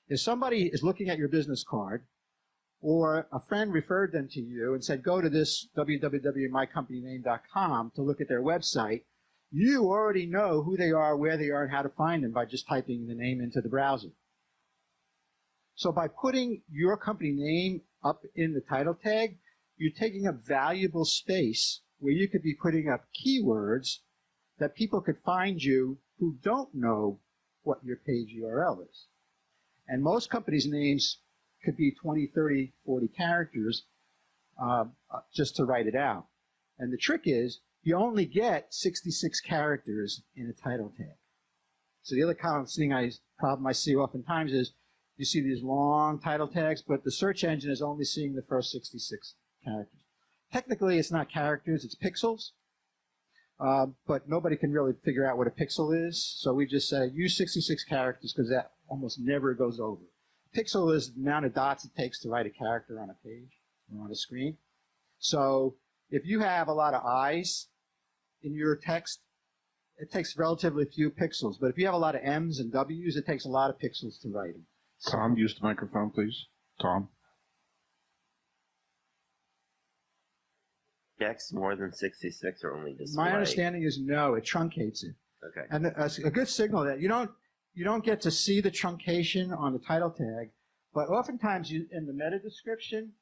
If somebody is looking at your business card, or a friend referred them to you and said, go to this www.mycompanyname.com to look at their website, you already know who they are, where they are, and how to find them by just typing the name into the browser. So by putting your company name up in the title tag, you're taking up valuable space where you could be putting up keywords that people could find you who don't know what your page URL is. And most companies' names could be 20, 30, 40 characters just to write it out. And the trick is you only get 66 characters in a title tag. So the other problem I see oftentimes is you see these long title tags, but the search engine is only seeing the first 66 characters. Technically, it's not characters, it's pixels. But nobody can really figure out what a pixel is. So we just say use 66 characters because that almost never goes over. Pixel is the amount of dots it takes to write a character on a page or on a screen. So if you have a lot of I's in your text, it takes relatively few pixels. But if you have a lot of M's and W's, it takes a lot of pixels to write them.
Tom, use the microphone, please. Tom.
Text more than 66 or only display?
My understanding is no, it truncates it.
Okay.
And a good signal that you don't get to see the truncation on the title tag, but oftentimes in the meta description,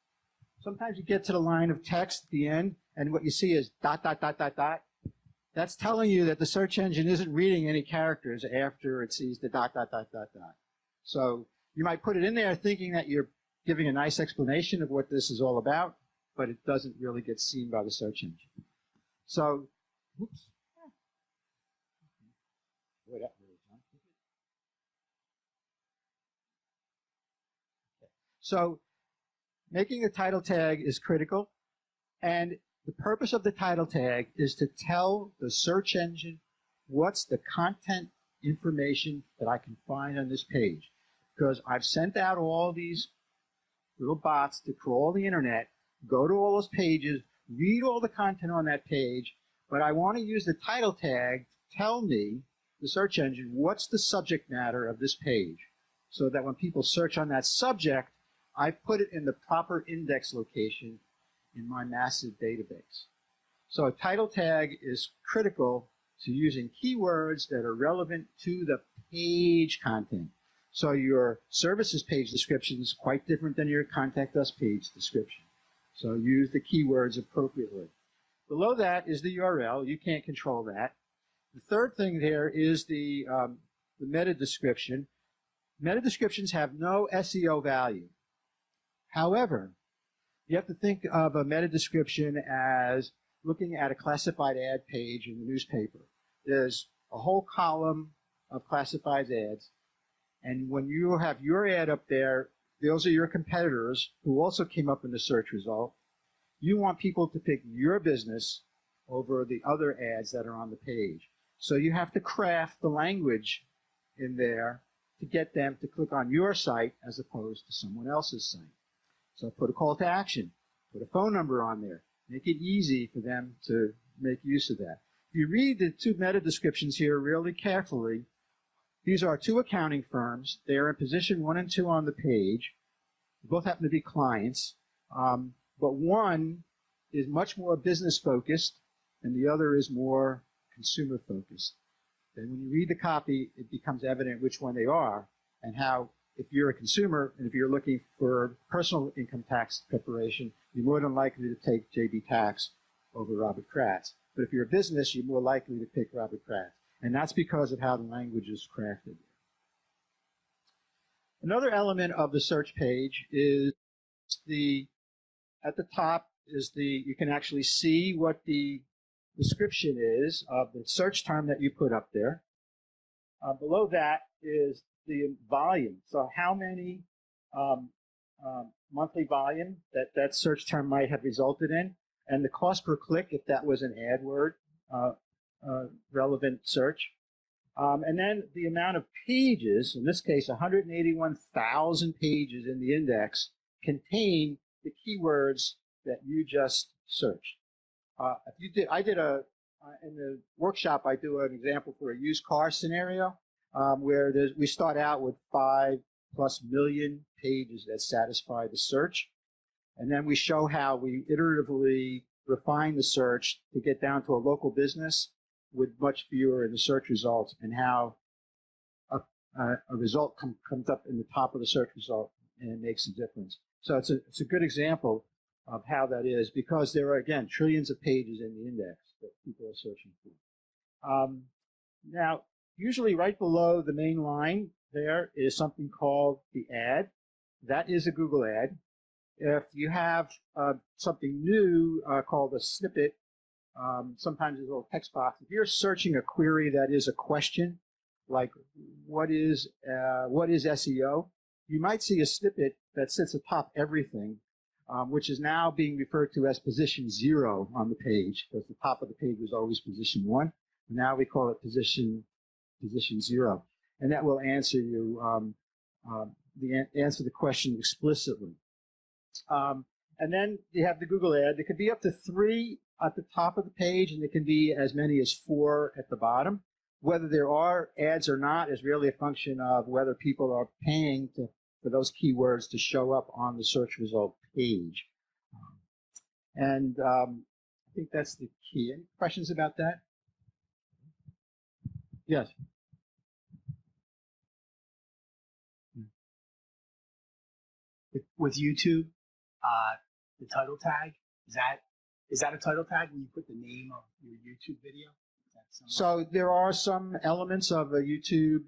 sometimes you get to the line of text at the end, and what you see is ... That's telling you that the search engine isn't reading any characters after it sees the ... So you might put it in there thinking that you're giving a nice explanation of what this is all about, but it doesn't really get seen by the search engine. So, oops. Boy, that really jumped. Okay. So, making a title tag is critical, and the purpose of the title tag is to tell the search engine what's the content information that I can find on this page. Because I've sent out all these little bots to crawl the internet, go to all those pages, read all the content on that page, but I want to use the title tag to tell me, the search engine, what's the subject matter of this page, so that when people search on that subject, I put it in the proper index location in my massive database. So a title tag is critical So you're using keywords that are relevant to the page content. So your services page description is quite different than your contact us page description. So use the keywords appropriately. Below that is the URL. You can't control that. The third thing there is the meta description. Meta descriptions have no SEO value. However, you have to think of a meta description as looking at a classified ad page in the newspaper. There's a whole column of classified ads, and when you have your ad up there, those are your competitors who also came up in the search result. You want people to pick your business over the other ads that are on the page. So you have to craft the language in there to get them to click on your site as opposed to someone else's site. So put a call to action, put a phone number on there, make it easy for them to make use of that. If you read the two meta descriptions here really carefully, these are two accounting firms. They are in position 1 and 2 on the page. They both happen to be clients, but one is much more business focused and the other is more consumer focused. And when you read the copy, it becomes evident which one they are and how, if you're a consumer and if you're looking for personal income tax preparation, you're more than likely to take JB Tax over Robert Kratz. But if you're a business, you're more likely to pick Robert Kratz. And that's because of how the language is crafted. Another element of the search page is at the top is you can actually see what the description is of the search term that you put up there. Below that is the volume. So how many monthly volume that search term might have resulted in, and the cost per click if that was an AdWord relevant search. And then the amount of pages, in this case 181,000 pages in the index, contain the keywords that you just searched. In the workshop, I do an example for a used car scenario where we start out with 5+ million pages that satisfy the search. And then we show how we iteratively refine the search to get down to a local business with much fewer in the search results, and how a result comes up in the top of the search result and it makes a difference. So it's a good example of how that is, because there are, again, trillions of pages in the index that people are searching for. Now, usually right below the main line there is something called the ad. That is a Google ad. If you have something new called a snippet, sometimes there's a little text box. If you're searching a query that is a question, like what is SEO, you might see a snippet that sits atop everything, which is now being referred to as position 0 on the page, because the top of the page was always position 1. Now we call it position 0, and that will answer you answer the question explicitly. And then you have the Google ad. There could be up to 3 at the top of the page, and there can be as many as 4 at the bottom. Whether there are ads or not is really a function of whether people are paying for those keywords to show up on the search result page. I think that's the key. Any questions about that? Yes.
With YouTube, the title tag, is that a title tag when you put the name of your YouTube video?
So there are some elements of a YouTube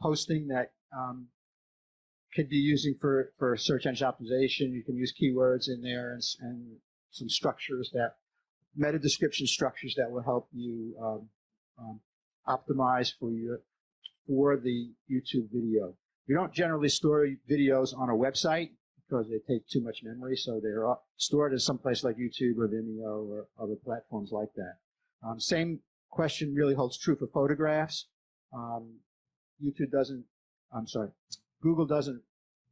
posting that could be using for search engine optimization. You can use keywords in there and some structures, meta description structures that will help you optimize for the YouTube video. We don't generally store videos on a website because they take too much memory, so they're stored in some place like YouTube or Vimeo or other platforms like that. Same question really holds true for photographs. Google doesn't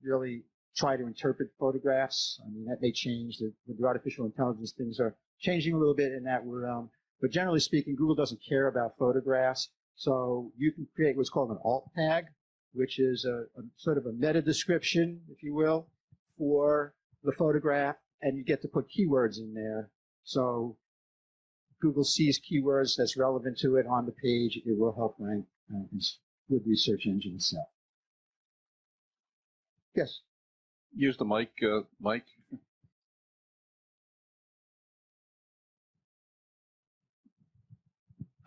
really try to interpret photographs. I mean, that may change. With the artificial intelligence, things are changing a little bit in that realm. But generally speaking, Google doesn't care about photographs. So you can create what's called an alt tag, which is a sort of a meta description, if you will, for the photograph, and you get to put keywords in there. So Google sees keywords that's relevant to it on the page, it will help rank with the search engine itself. Yes.
Use the mic, Mike.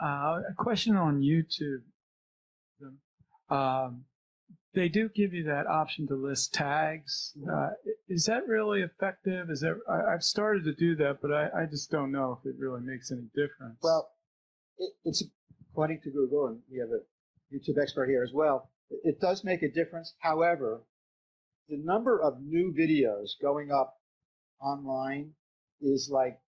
A question on YouTube. They do give you that option to list tags. Is that really effective? I've started to do that, but I just don't know if it really makes any difference.
Well, it's according to Google, and we have a YouTube expert here as well. It does make a difference. However, the number of new videos going up online is like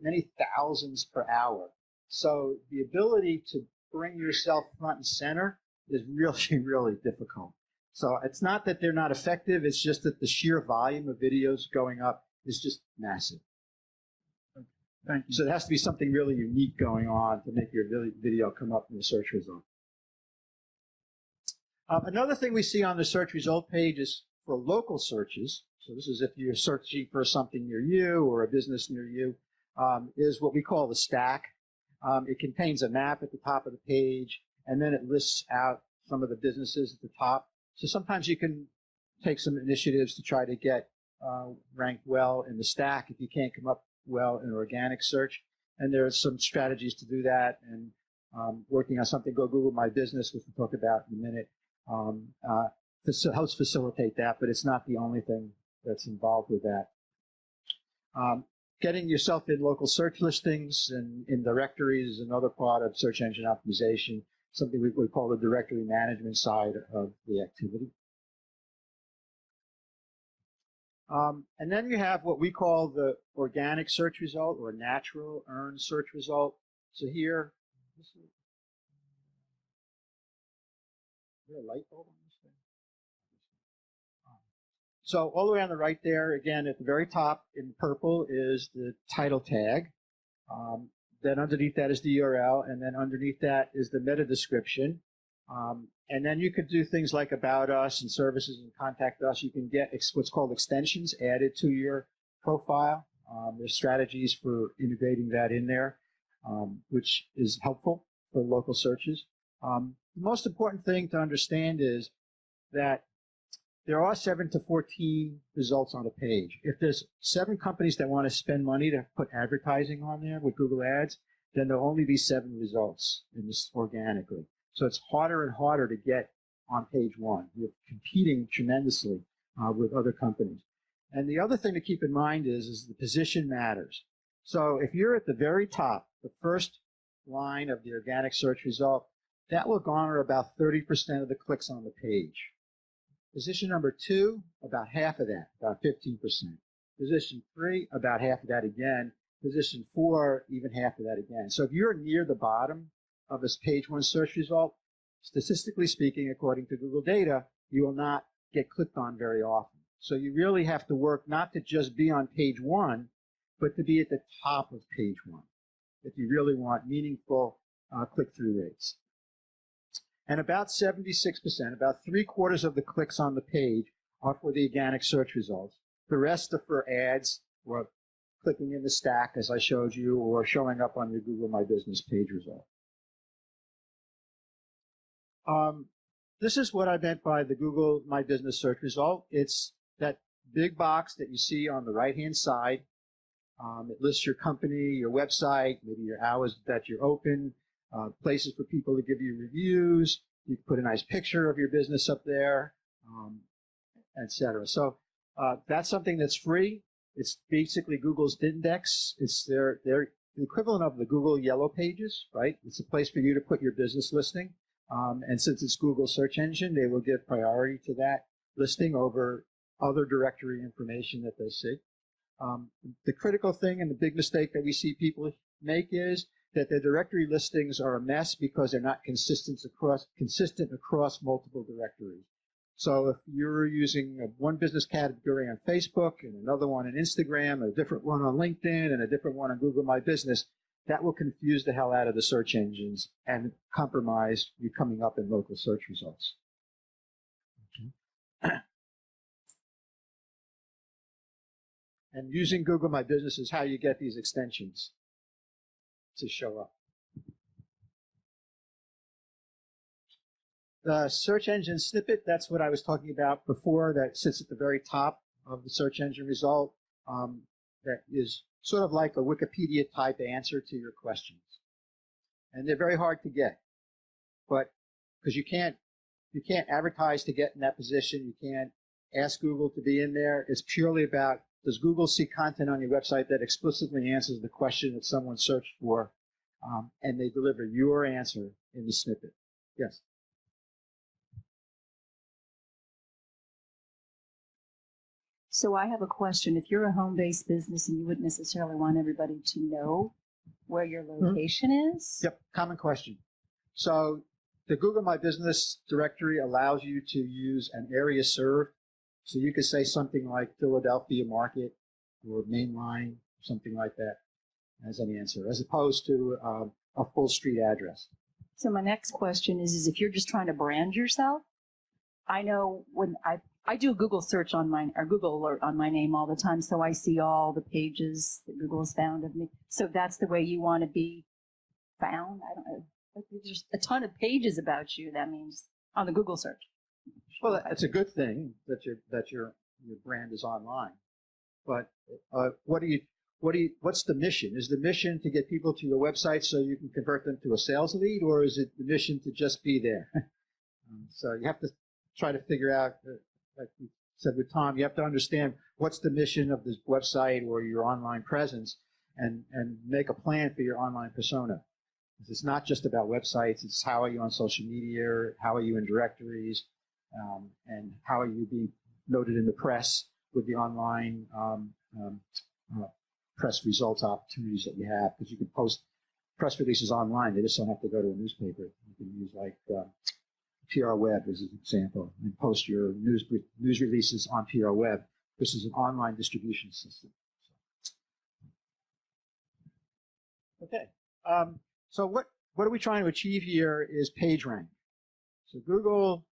many thousands per hour. So the ability to bring yourself front and center is really, really difficult. So it's not that they're not effective, it's just that the sheer volume of videos going up is just massive.
Thank you.
So there has to be something really unique going on to make your video come up in the search result. Another thing we see on the search result page is for local searches. So this is if you're searching for something near you or a business near you, is what we call the stack. It contains a map at the top of the page, and then it lists out some of the businesses at the top. So sometimes you can take some initiatives to try to get ranked well in the stack if you can't come up well in organic search. And there are some strategies to do that, and working on something, go Google My Business, which we'll talk about in a minute, helps facilitate that, but it's not the only thing that's involved with that. Getting yourself in local search listings and in directories is another part of search engine optimization, something we call the directory management side of the activity. And then you have what we call the organic search result or natural earned search result. So here, is there a light bulb on this thing? So all the way on the right there, again, at the very top in purple is the title tag. Then underneath that is the URL, and then underneath that is the meta description. And then you could do things like About Us and Services and Contact Us. You can get what's called extensions added to your profile. There's strategies for integrating that in there, which is helpful for local searches. The most important thing to understand is that there are 7 to 14 results on a page. If there's 7 companies that want to spend money to put advertising on there with Google Ads, then there'll only be 7 results in this organically. So it's harder and harder to get on page 1. You're competing tremendously with other companies. And the other thing to keep in mind is the position matters. So if you're at the very top, the first line of the organic search result, that will garner about 30% of the clicks on the page. Position number 2, about half of that, about 15%. Position 3, about half of that again. Position 4, even half of that again. So if you're near the bottom of this page 1 search result, statistically speaking, according to Google data, you will not get clicked on very often. So you really have to work not to just be on page 1, but to be at the top of page 1 if you really want meaningful click-through rates. And about 76%, about 3/4 of the clicks on the page are for the organic search results. The rest are for ads or clicking in the stack, as I showed you, or showing up on your Google My Business page result. This is what I meant by the Google My Business search result. It's that big box that you see on the right-hand side. It lists your company, your website, maybe your hours that you're open, places for people to give you reviews. You can put a nice picture of your business up there, etc. So that's something that's free. It's basically Google's index. It's their equivalent of the Google Yellow Pages, right? It's a place for you to put your business listing. And since it's Google search engine, they will give priority to that listing over other directory information that they see. The critical thing and the big mistake that we see people make is that their directory listings are a mess because they're not consistent across multiple directories. So if you're using one business category on Facebook and another one on Instagram, a different one on LinkedIn, and a different one on Google My Business, that will confuse the hell out of the search engines and compromise you coming up in local search results. Okay. And using Google My Business is how you get these extensions. to show up. The search engine snippet, that's what I was talking about before, that sits at the very top of the search engine result. That is sort of like a Wikipedia type answer to your questions. And they're very hard to get, but because you can't advertise to get in that position, you can't ask Google to be in there. It's purely about, does Google see content on your website that explicitly answers the question that someone searched for, and they deliver your answer in the snippet. Yes.
So I have a question. If you're a home-based business and you wouldn't necessarily want everybody to know where your location is?
Yep, common question. So the Google My Business directory allows you to use an area served. So you could say something like Philadelphia Market or Mainline, something like that as an answer, as opposed to a full street address.
So my next question is if you're just trying to brand yourself, I know when I do a Google search on mine, or Google alert on my name all the time, so I see all the pages that Google has found of me. So that's the way you want to be found? I don't know. There's a ton of pages about you, that means, on the Google search.
Well, it's a good thing that your brand is online. But what's the mission? Is the mission to get people to your website so you can convert them to a sales lead, or is it the mission to just be there? So you have to try to figure out, like we said with Tom, you have to understand what's the mission of this website or your online presence, and make a plan for your online persona. It's not just about websites. It's how are you on social media, how are you in directories, and how are you being noted in the press with the online press results opportunities that you have, because you can post press releases online. They just don't have to go to a newspaper. You can use like PR Web as an example, and post your news releases on PR Web. This is an online distribution system. Okay. So what are we trying to achieve here is page rank. So Google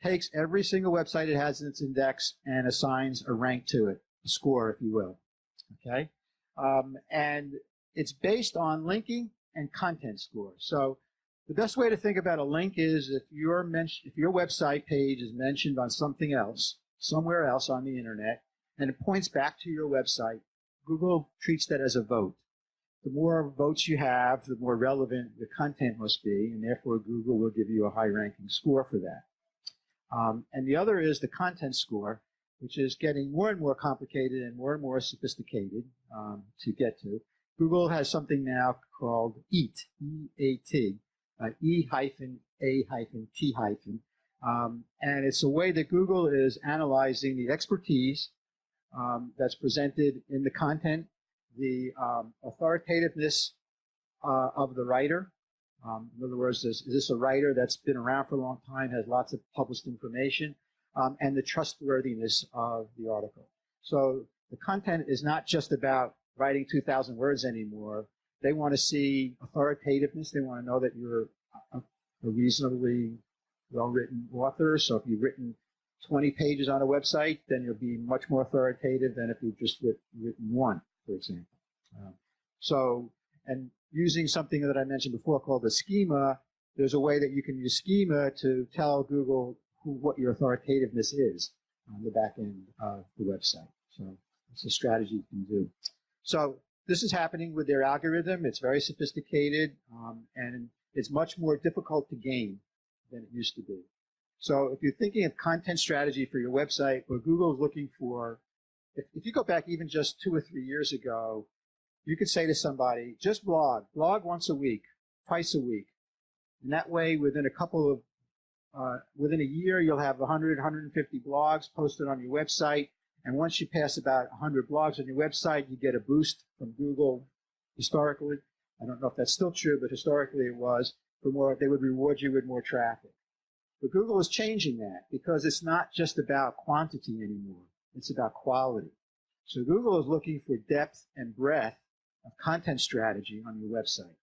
takes every single website it has in its index and assigns a rank to it, a score, if you will. Okay, and it's based on linking and content score. So the best way to think about a link is if your website page is mentioned on something else, somewhere else on the internet, and it points back to your website, Google treats that as a vote. The more votes you have, the more relevant the content must be, and therefore Google will give you a high-ranking score for that. And the other is the content score, which is getting more and more complicated and more sophisticated to get to. Google has something now called EAT, E-A-T, E-A-T-. And it's a way that Google is analyzing the expertise that's presented in the content, the authoritativeness of the writer. In other words, is this a writer that's been around for a long time, has lots of published information, and the trustworthiness of the article. So the content is not just about writing 2,000 words anymore. They want to see authoritativeness. They want to know that you're a reasonably well-written author. So if you've written 20 pages on a website, then you'll be much more authoritative than if you've just written one, for example. And using something that I mentioned before called a schema, there's a way that you can use schema to tell Google what your authoritativeness is on the back end of the website. So it's a strategy you can do. So this is happening with their algorithm. It's very sophisticated, and it's much more difficult to gain than it used to be. So if you're thinking of content strategy for your website, what Google is looking for, if you go back even just 2 or 3 years ago, you could say to somebody, just blog once a week, twice a week. And that way, within a year, you'll have 100, 150 blogs posted on your website. And once you pass about 100 blogs on your website, you get a boost from Google historically. I don't know if that's still true, but historically it was. They would reward you with more traffic. But Google is changing that because it's not just about quantity anymore. It's about quality. So Google is looking for depth and breadth of content strategy on your website.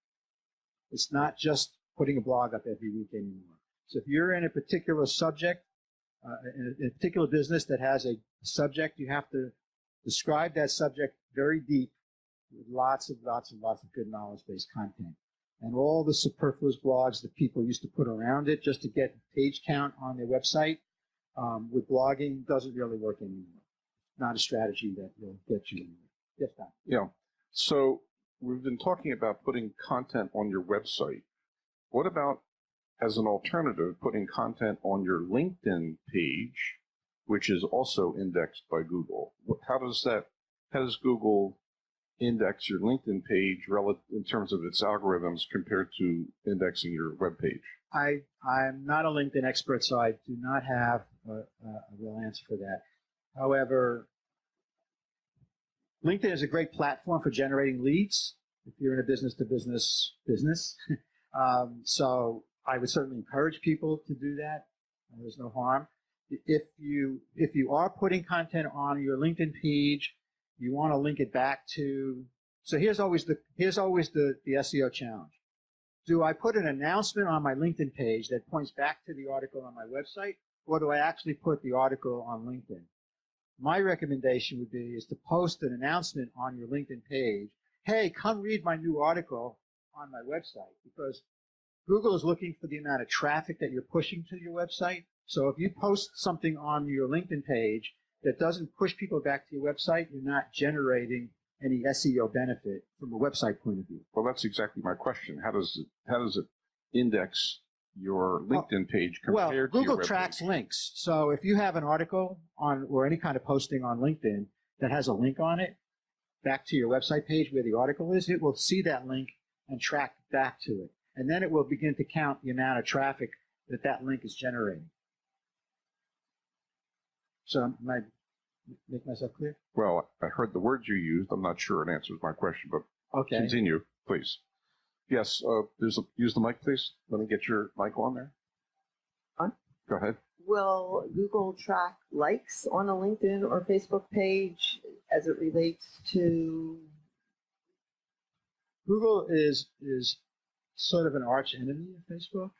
It's not just putting a blog up every week anymore. So if you're in a particular subject, in a particular business that has a subject, you have to describe that subject very deep with lots of good knowledge-based content. And all the superfluous blogs that people used to put around it just to get page count on their website, with blogging doesn't really work anymore. Not a strategy that will get you anywhere. Yes, Don.
Yeah. So we've been talking about putting content on your website. What about, as an alternative, putting content on your LinkedIn page, which is also indexed by Google? How does Google index your LinkedIn page in terms of its algorithms compared to indexing your web page?
I'm not a LinkedIn expert, so I do not have a real answer for that. However, LinkedIn is a great platform for generating leads if you're in a business-to-business business. So I would certainly encourage people to do that. There's no harm. If you are putting content on your LinkedIn page, you want to link it back to. So here's always the SEO challenge. Do I put an announcement on my LinkedIn page that points back to the article on my website, or do I actually put the article on LinkedIn? My recommendation would be is to post an announcement on your LinkedIn page. Hey, come read my new article on my website, because Google is looking for the amount of traffic that you're pushing to your website. So if you post something on your LinkedIn page that doesn't push people back to your website, you're not generating any SEO benefit from a website point of view.
Well, that's exactly my question. How does it index your LinkedIn page compared to your
Google
web
tracks
page?
links. So if you have an article on or any kind of posting on LinkedIn that has a link on it back to your website page where the article is, it will see that link and track back to it. And then it will begin to count the amount of traffic that link is generating. So am I make myself clear?
Well, I heard the words you used. I'm not sure it answers my question, but
Okay.
continue, please. Yes, use the mic, please. Let me get your mic on there.
On?
Go ahead.
Will Google track likes on a LinkedIn or Facebook page as it relates to?
Google is sort of an arch enemy of Facebook.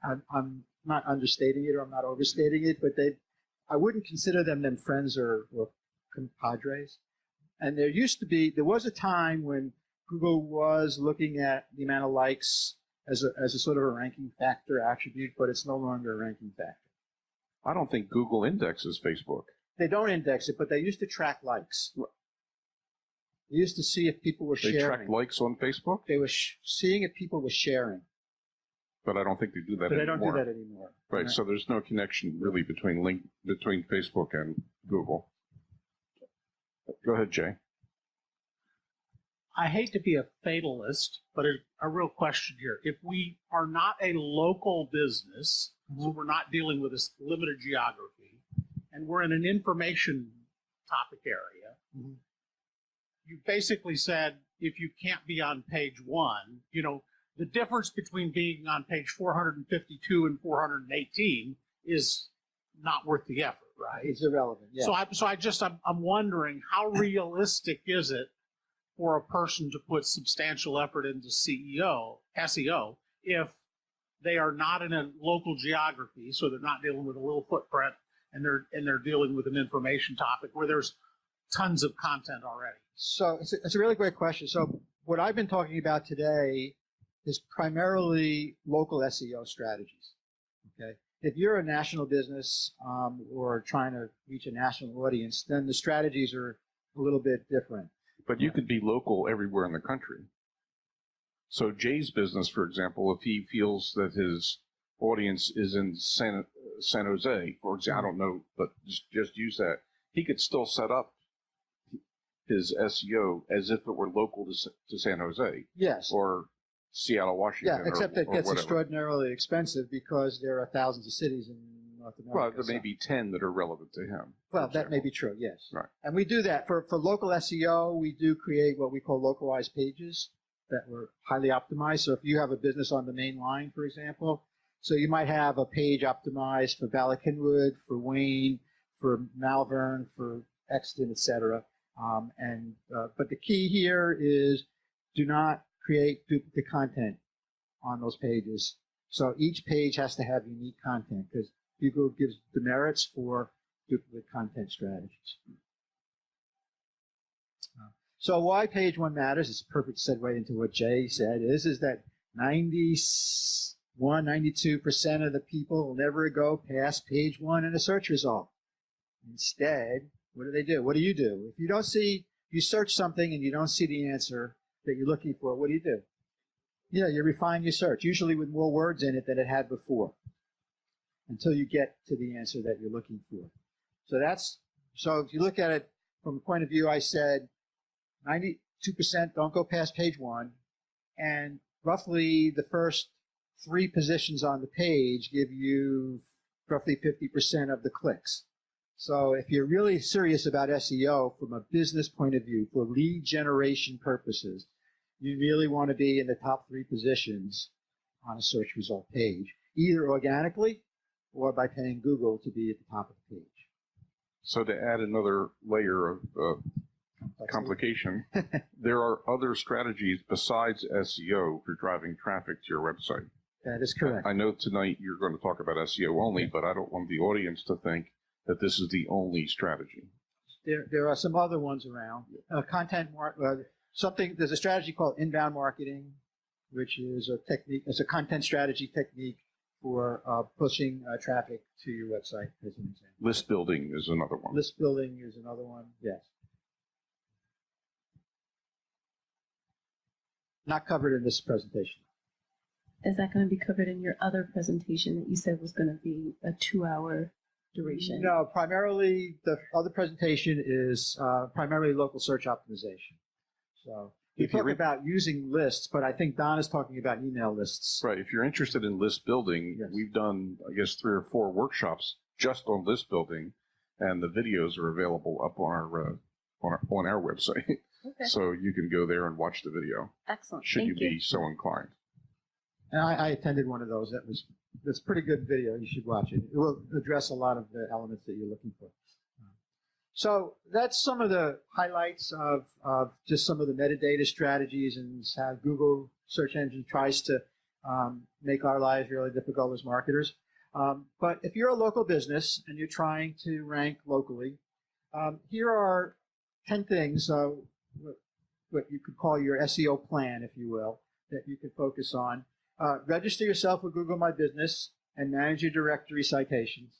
I'm not understating it or I'm not overstating it, but I wouldn't consider them friends or compadres. And there was a time when Google was looking at the amount of likes as a sort of a ranking factor attribute, but it's no longer a ranking factor.
I don't think Google indexes Facebook.
They don't index it, but they used to track likes. They used to see if people were sharing.
They track likes on Facebook?
They were seeing if people were sharing.
But I don't think they do that
But
anymore.
they don't do that anymore.
Right, so there's no connection really between Facebook and Google. Go ahead, Jay.
I hate to be a fatalist, but a real question here. If we are not a local business, so we're not dealing with this limited geography, and we're in an information topic area, you basically said if you can't be on page 1, the difference between being on page 452 and 418 is not worth the effort, right?
It's irrelevant. Yeah.
I'm wondering, how realistic is it for a person to put substantial effort into SEO if they are not in a local geography, so they're not dealing with a little footprint, and they're dealing with an information topic where there's tons of content already?
So it's a really great question. So what I've been talking about today is primarily local SEO strategies. Okay, if you're a national business or trying to reach a national audience, then the strategies are a little bit different.
But you could be local everywhere in the country. So Jay's business, for example, if he feels that his audience is in San Jose, for example, I don't know, but just use that, he could still set up his SEO as if it were local to San Jose.
Yes.
Or Seattle, Washington.
Yeah, except it gets extraordinarily expensive because there are thousands of cities in North America.
Well, there may be 10 that are relevant to him.
Well, that may be true, yes.
Right.
And we do that. For local SEO, we do create what we call localized pages that were highly optimized. So if you have a business on the main line, for example, so you might have a page optimized for Ballackinwood, for Wayne, for Malvern, for Exton, etc. But the key here is do not create duplicate content on those pages. So each page has to have unique content because Google gives demerits for duplicate content strategies. So why page one matters, it's a perfect segue into what Jay said, is that 92% of the people will never go past page one in a search result. Instead, what do? What do you do? If you don't see, you search something and you don't see the answer that you're looking for, what do? You refine your search, usually with more words in it than it had before, until you get to the answer that you're looking for. So if you look at it from a point of view, I said 92% don't go past page one, and roughly the first 3 positions on the page give you roughly 50% of the clicks. So if you're really serious about SEO from a business point of view, for lead generation purposes, you really want to be in the top 3 positions on a search result page, either organically or by paying Google to be at the top of the page.
So to add another layer of complication, there are other strategies besides SEO for driving traffic to your website.
That is correct.
I know tonight you're going to talk about SEO only, but I don't want the audience to think that this is the only strategy.
There are some other ones around. There's a strategy called inbound marketing, which is a technique. It's a content strategy technique for pushing traffic to your website, as an example.
List building is another one.
List building is another one, yes. Not covered in this presentation.
Is that going to be covered in your other presentation that you said was going to be a 2-hour duration?
No, primarily the other presentation is primarily local search optimization. So we talk about using lists, but I think Don is talking about email lists.
Right. If you're interested in list building, yes. We've done, I guess, 3 or 4 workshops just on list building, and the videos are available up on our website.
Okay.
So you can go there and watch the video.
Excellent.
Should you be so inclined.
And I attended one of those. That's a pretty good video. You should watch it. It will address a lot of the elements that you're looking for. So that's some of the highlights of just some of the metadata strategies and how Google search engine tries to make our lives really difficult as marketers. But if you're a local business and you're trying to rank locally, here are 10 things, what you could call your SEO plan, if you will, that you can focus on. Register yourself with Google My Business and manage your directory citations.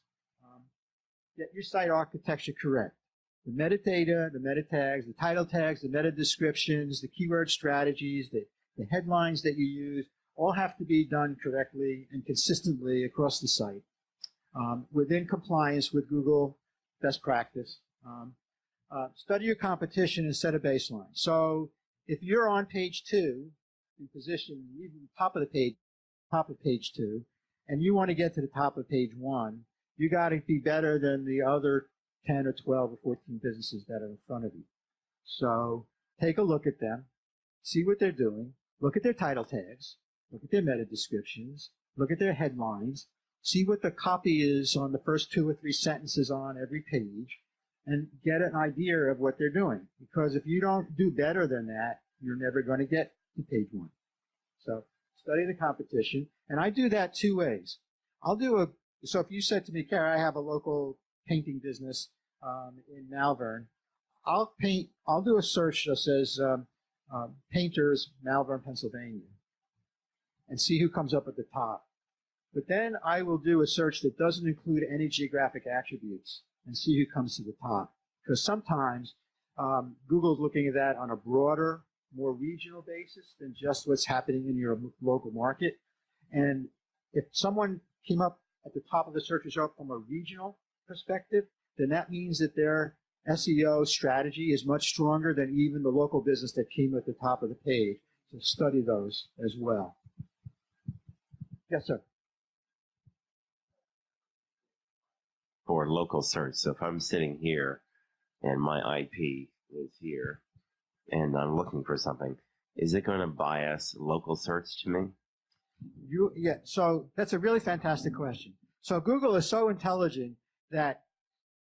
Get your site architecture correct. The metadata, the meta tags, the title tags, the meta descriptions, the keyword strategies, the headlines that you use, all have to be done correctly and consistently across the site within compliance with Google best practice. Study your competition and set a baseline. So if you're on page 2, in position, even top of page 2, and you want to get to the top of page 1, you got to be better than the other 10 or 12 or 14 businesses that are in front of you. So take a look at them, see what they're doing, look at their title tags, look at their meta descriptions, look at their headlines, see what the copy is on the first 2 or 3 sentences on every page, and get an idea of what they're doing. Because if you don't do better than that, you're never going to get to page 1. So study the competition, and I do that 2 ways. So if you said to me, Cary, I have a local painting business in Malvern, I'll do a search that says painters, Malvern, Pennsylvania, and see who comes up at the top. But then I will do a search that doesn't include any geographic attributes and see who comes to the top. Because sometimes Google's looking at that on a broader, more regional basis than just what's happening in your local market. And if someone came up at the top of the search result from a regional perspective, then that means that their SEO strategy is much stronger than even the local business that came at the top of the page. So study those as well. Yes, sir.
For local search, so if I'm sitting here and my IP is here and I'm looking for something, is it going to bias local search to me?
Yeah, so that's a really fantastic question. So Google is so intelligent that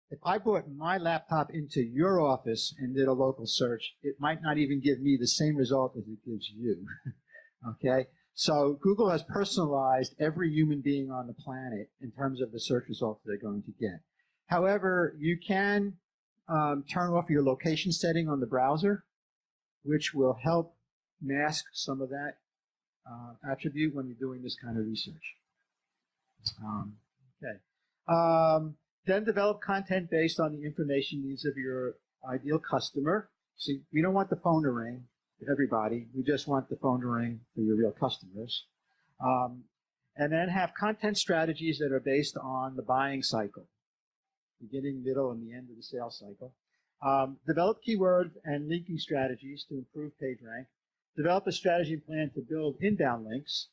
if I brought my laptop into your office and did a local search, it might not even give me the same result as it gives you. Okay? So Google has personalized every human being on the planet in terms of the search results they're going to get. However, you can turn off your location setting on the browser, which will help mask some of that attribute when you're doing this kind of research. Then develop content based on the information needs of your ideal customer. See, we don't want the phone to ring to everybody. We just want the phone to ring for your real customers. And then have content strategies that are based on the buying cycle, beginning, middle, and the end of the sales cycle. Develop keyword and linking strategies to improve page rank. Develop a strategy and plan to build inbound links.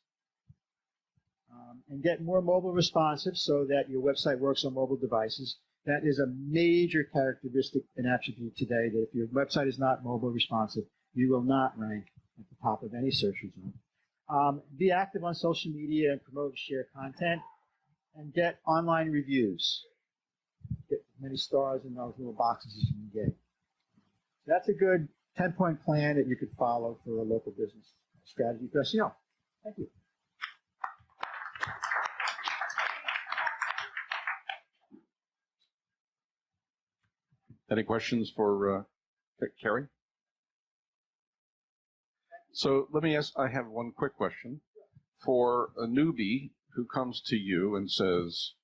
And get more mobile responsive so that your website works on mobile devices. That is a major characteristic and attribute today, that if your website is not mobile responsive, you will not rank at the top of any search result. Be active on social media and promote and share content. And get online reviews. Get as many stars in those little boxes as you can get. That's a good 10-point plan that you could follow for a local business strategy for SEO. Thank you.
Any questions for Carrie? So let me ask, I have one quick question. For a newbie who comes to you and says,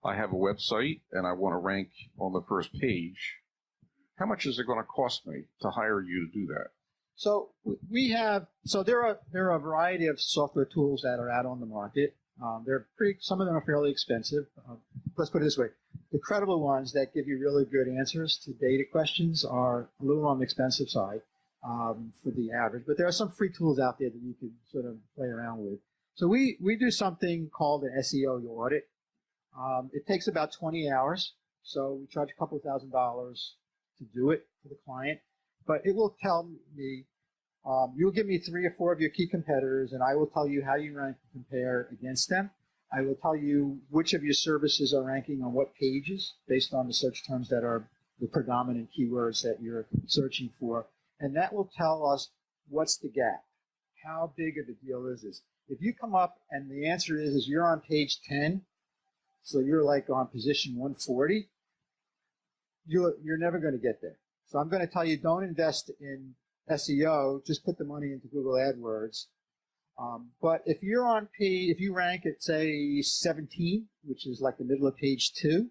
I have a website and I want to rank on the first page, how much is it going to cost me to hire you to do that?
So there are a variety of software tools that are out on the market. Some of them are fairly expensive. Let's put it this way. The credible ones that give you really good answers to data questions are a little on the expensive side for the average, but there are some free tools out there that you can sort of play around with. So we do something called an SEO audit. It takes about 20 hours, so we charge a couple of $1,000s to do it for the client, but it will tell me, you'll give me 3 or 4 of your key competitors, and I will tell you how you rank and compare against them. I will tell you which of your services are ranking on what pages based on the search terms that are the predominant keywords that you're searching for. And that will tell us what's the gap. How big of a deal is this? If you come up and the answer is you're on page 10, so you're like on position 140, you're never going to get there. So I'm going to tell you, don't invest in SEO, just put the money into Google AdWords. But if you're on if you rank at say 17, which is like the middle of page 2,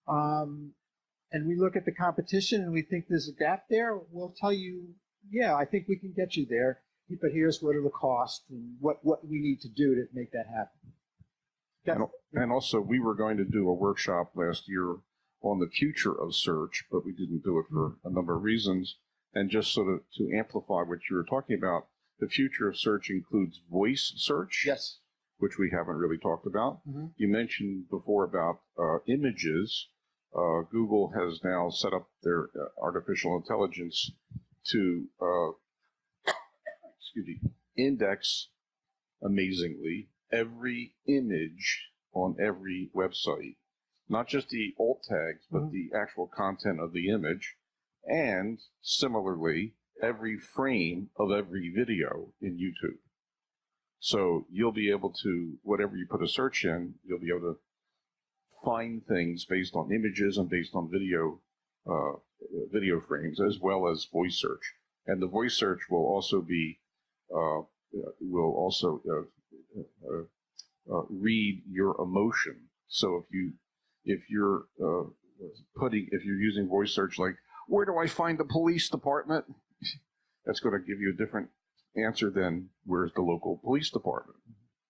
and we look at the competition and we think there's a gap there, we'll tell you, yeah, I think we can get you there, but here's what it'll cost and what we need to do to make that happen.
And also, we were going to do a workshop last year on the future of search, but we didn't do it for a number of reasons. And just sort of to amplify what you were talking about, the future of search includes voice search,
yes,
which we haven't really talked about.
Mm-hmm.
You mentioned before about images. Google has now set up their artificial intelligence to index, amazingly, every image on every website. Not just the alt tags, but the actual content of the image. And similarly, every frame of every video in YouTube. So you'll be able to, whatever you put a search in, you'll be able to find things based on images and based on video frames, as well as voice search. And the voice search will also be read your emotion. So if you're using voice search, like, where do I find the police department? That's going to give you a different answer than where's the local police department.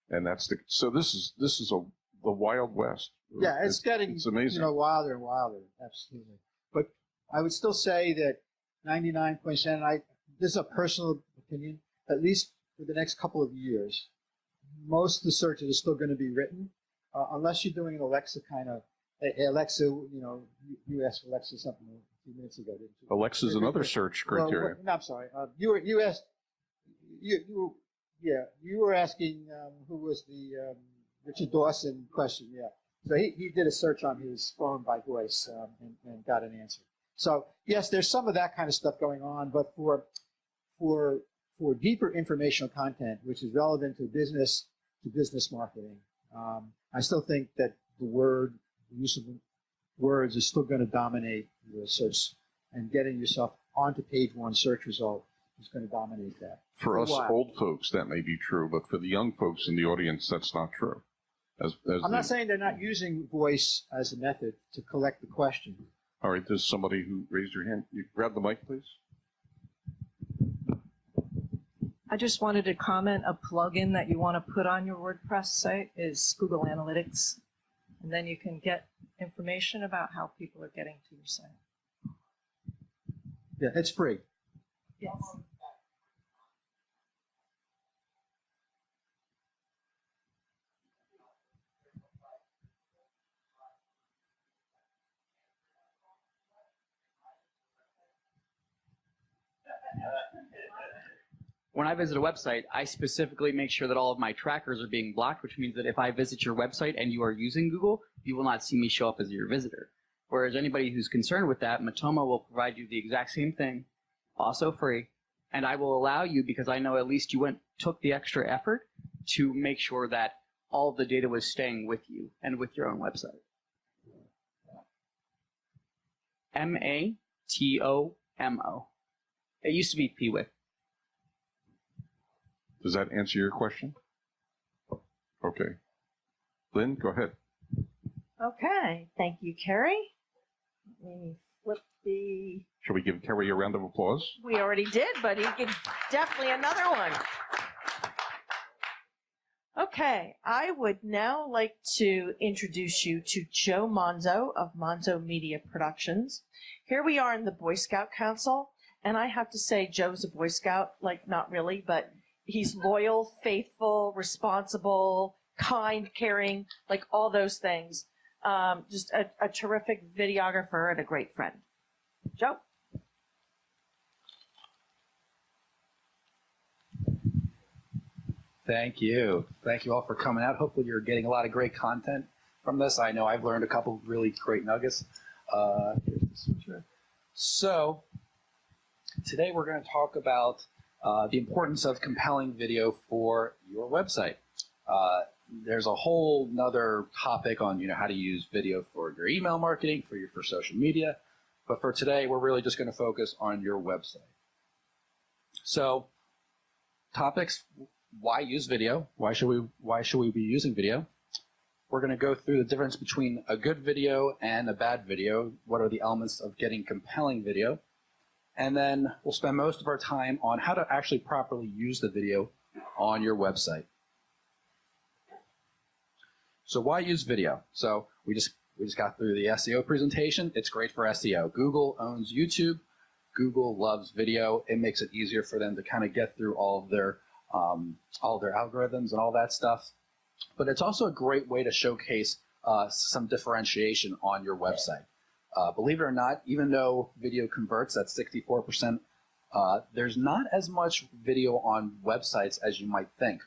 And so this is the Wild West.
Yeah, it's
amazing.
Wilder and wilder, absolutely. But I would still say that 99%, this is a personal opinion, at least for the next couple of years, most of the searches are still going to be written, unless you're doing an Alexa kind of, hey, Alexa, you asked Alexa something a few minutes ago, didn't you?
Alexa's another search criteria.
No, I'm sorry. You asked, you were asking who was the Richard Dawson question, yeah. So he did a search on his phone by voice and got an answer. So yes, there's some of that kind of stuff going on, but for deeper informational content, which is relevant to business marketing, I still think that the use of words is still going to dominate the search, and getting yourself onto page 1 search result is going to dominate that.
For us
Why?
old folks, that may be true, but for the young folks in the audience, that's not true.
I'm not saying they're not using voice as a method to collect the question.
All right, there's somebody who raised your hand. You grab the mic, please.
I just wanted to comment, a plugin that you want to put on your WordPress site is Google Analytics. And then you can get information about how people are getting to your site.
Yeah, it's free.
Yes.
When I visit a website, I specifically make sure that all of my trackers are being blocked, which means that if I visit your website and you are using Google, you will not see me show up as your visitor. Whereas anybody who's concerned with that, Matoma will provide you the exact same thing, also free, and I will allow you, because I know at least you took the extra effort to make sure that all of the data was staying with you and with your own website. Matomo. It used to be PWIC.
Does that answer your question? Okay. Lynn, go ahead.
Okay, thank you, Carrie. Let me flip the...
Shall we give Carrie a round of applause?
We already did, but he could definitely another one. Okay, I would now like to introduce you to Joe Monzo of Monzo Media Productions. Here we are in the Boy Scout Council, and I have to say Joe's a Boy Scout, like not really, but he's loyal, faithful, responsible, kind, caring, like all those things. Just a terrific videographer and a great friend. Joe?
Thank you. Thank you all for coming out. Hopefully you're getting a lot of great content from this. I know I've learned a couple really great nuggets. Here's the switcher. So today we're going to talk about the importance of compelling video for your website. There's a whole nother topic on how to use video for your email marketing, for social media. But for today, we're really just going to focus on your website. So topics: why use video? Why should we be using video? We're going to go through the difference between a good video and a bad video. What are the elements of getting compelling video? And then we'll spend most of our time on how to actually properly use the video on your website. So why use video? So we just got through the SEO presentation. It's great for SEO. Google owns YouTube. Google loves video. It makes it easier for them to kind of get through all of their algorithms and all that stuff. But it's also a great way to showcase some differentiation on your website. Believe it or not, even though video converts at 64%, there's not as much video on websites as you might think.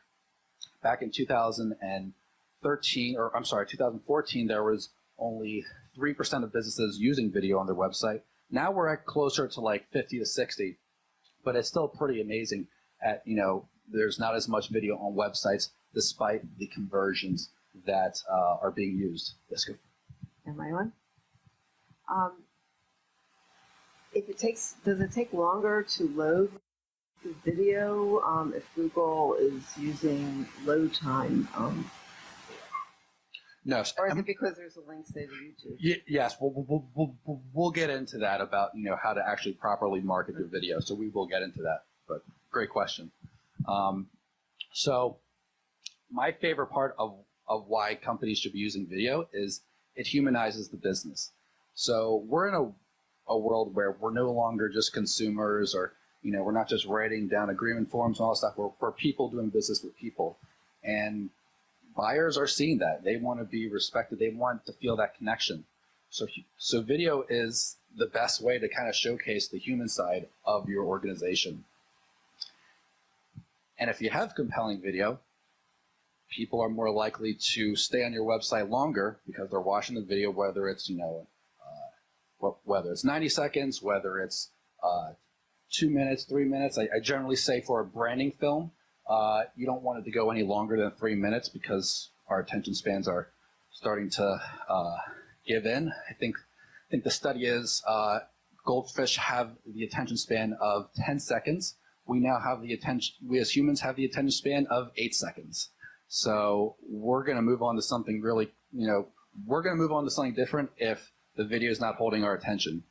Back in 2014, there was only 3% of businesses using video on their website. Now we're at closer to like 50 to 60, but it's still pretty amazing at, there's not as much video on websites despite the conversions that are being used. Let's go.
Am I on? Does it take longer to load the video if Google is using load time?
No.
Or is it because there's a link, say, to YouTube?
Yes, we'll get into that about how to actually properly market your video. So we will get into that. But great question. So my favorite part of why companies should be using video is it humanizes the business. So we're in a world where we're no longer just consumers, or we're not just writing down agreement forms and all that stuff. We're people doing business with people, and buyers are seeing that. They want to be respected. They want to feel that connection. So video is the best way to kind of showcase the human side of your organization. And if you have compelling video, people are more likely to stay on your website longer because they're watching the video, whether it's whether it's 90 seconds, whether it's 2 minutes, 3 minutes. I generally say for a branding film, you don't want it to go any longer than 3 minutes because our attention spans are starting to give in. I think the study is goldfish have the attention span of 10 seconds, we now have the attention, we as humans have the attention span of 8 seconds. So we're going to move on to something really, we're going to move on to something different if the video is not holding our attention.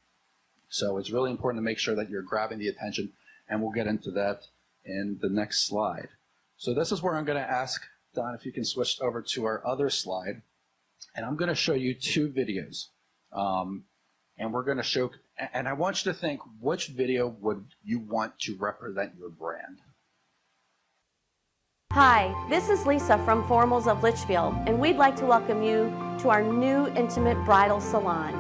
So it's really important to make sure that you're grabbing the attention, and we'll get into that in the next slide. So this is where I'm going to ask Don if you can switch over to our other slide, and I'm going to show you 2 videos. And we're going to show, and I want you to think, which video would you want to represent your brand?
Hi, this is Lisa from Formals of Litchfield, and we'd like to welcome you to our new intimate bridal salon.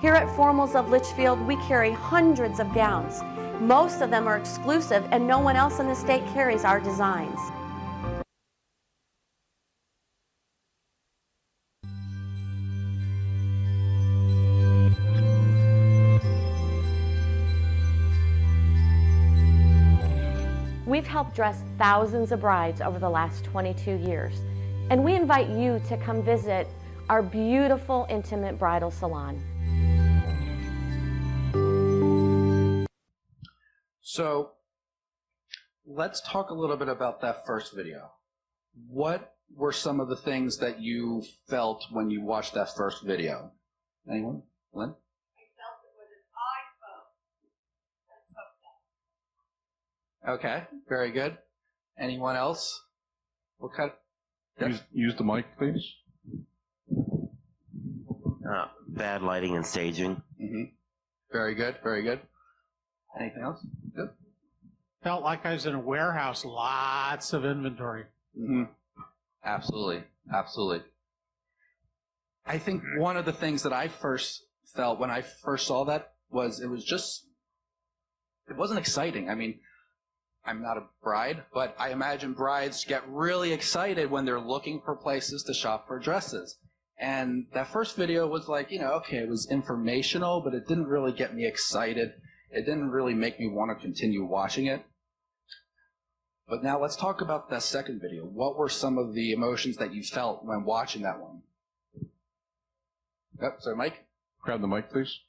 Here at Formals of Litchfield, we carry hundreds of gowns. Most of them are exclusive, and no one else in the state carries our designs. We've helped dress thousands of brides over the last 22 years, and we invite you to come visit our beautiful intimate bridal salon.
So let's talk a little bit about that first video. What were some of the things that you felt when you watched that first video? Anyone? Lynn? Okay, very good. Anyone else? What kind of...
Use the mic, please.
Bad lighting and staging.
Mm-hmm. Very good, very good. Anything else? Good.
Felt like I was in a warehouse, lots of inventory.
Mm-hmm. Absolutely, absolutely. I think one of the things that I first felt when I first saw that was it wasn't exciting. I mean, I'm not a bride, but I imagine brides get really excited when they're looking for places to shop for dresses. And that first video was like, okay, it was informational, but it didn't really get me excited. It didn't really make me want to continue watching it. But now let's talk about that second video. What were some of the emotions that you felt when watching that one? Yep, sorry, Mike?
Grab the mic, please.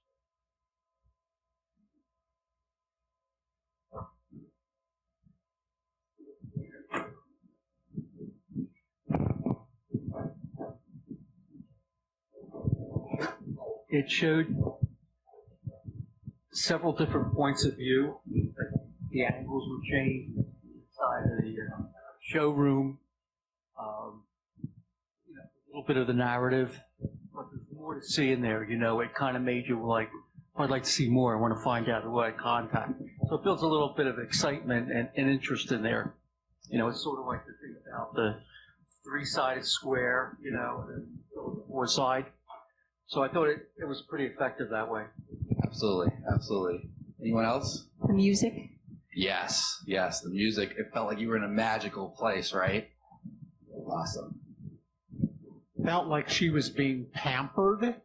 It showed several different points of view. The angles were changed inside of the showroom. A little bit of the narrative, but there's more to see in there. It kind of made you like, I'd like to see more. I want to find out who I contact. So it builds a little bit of excitement and interest in there. It's sort of like the thing about the 3-sided square, and the 4-side. So I thought it was pretty effective that way.
Absolutely, absolutely. Anyone else?
The music?
Yes, the music. It felt like you were in a magical place, right? Awesome.
Felt like she was being pampered.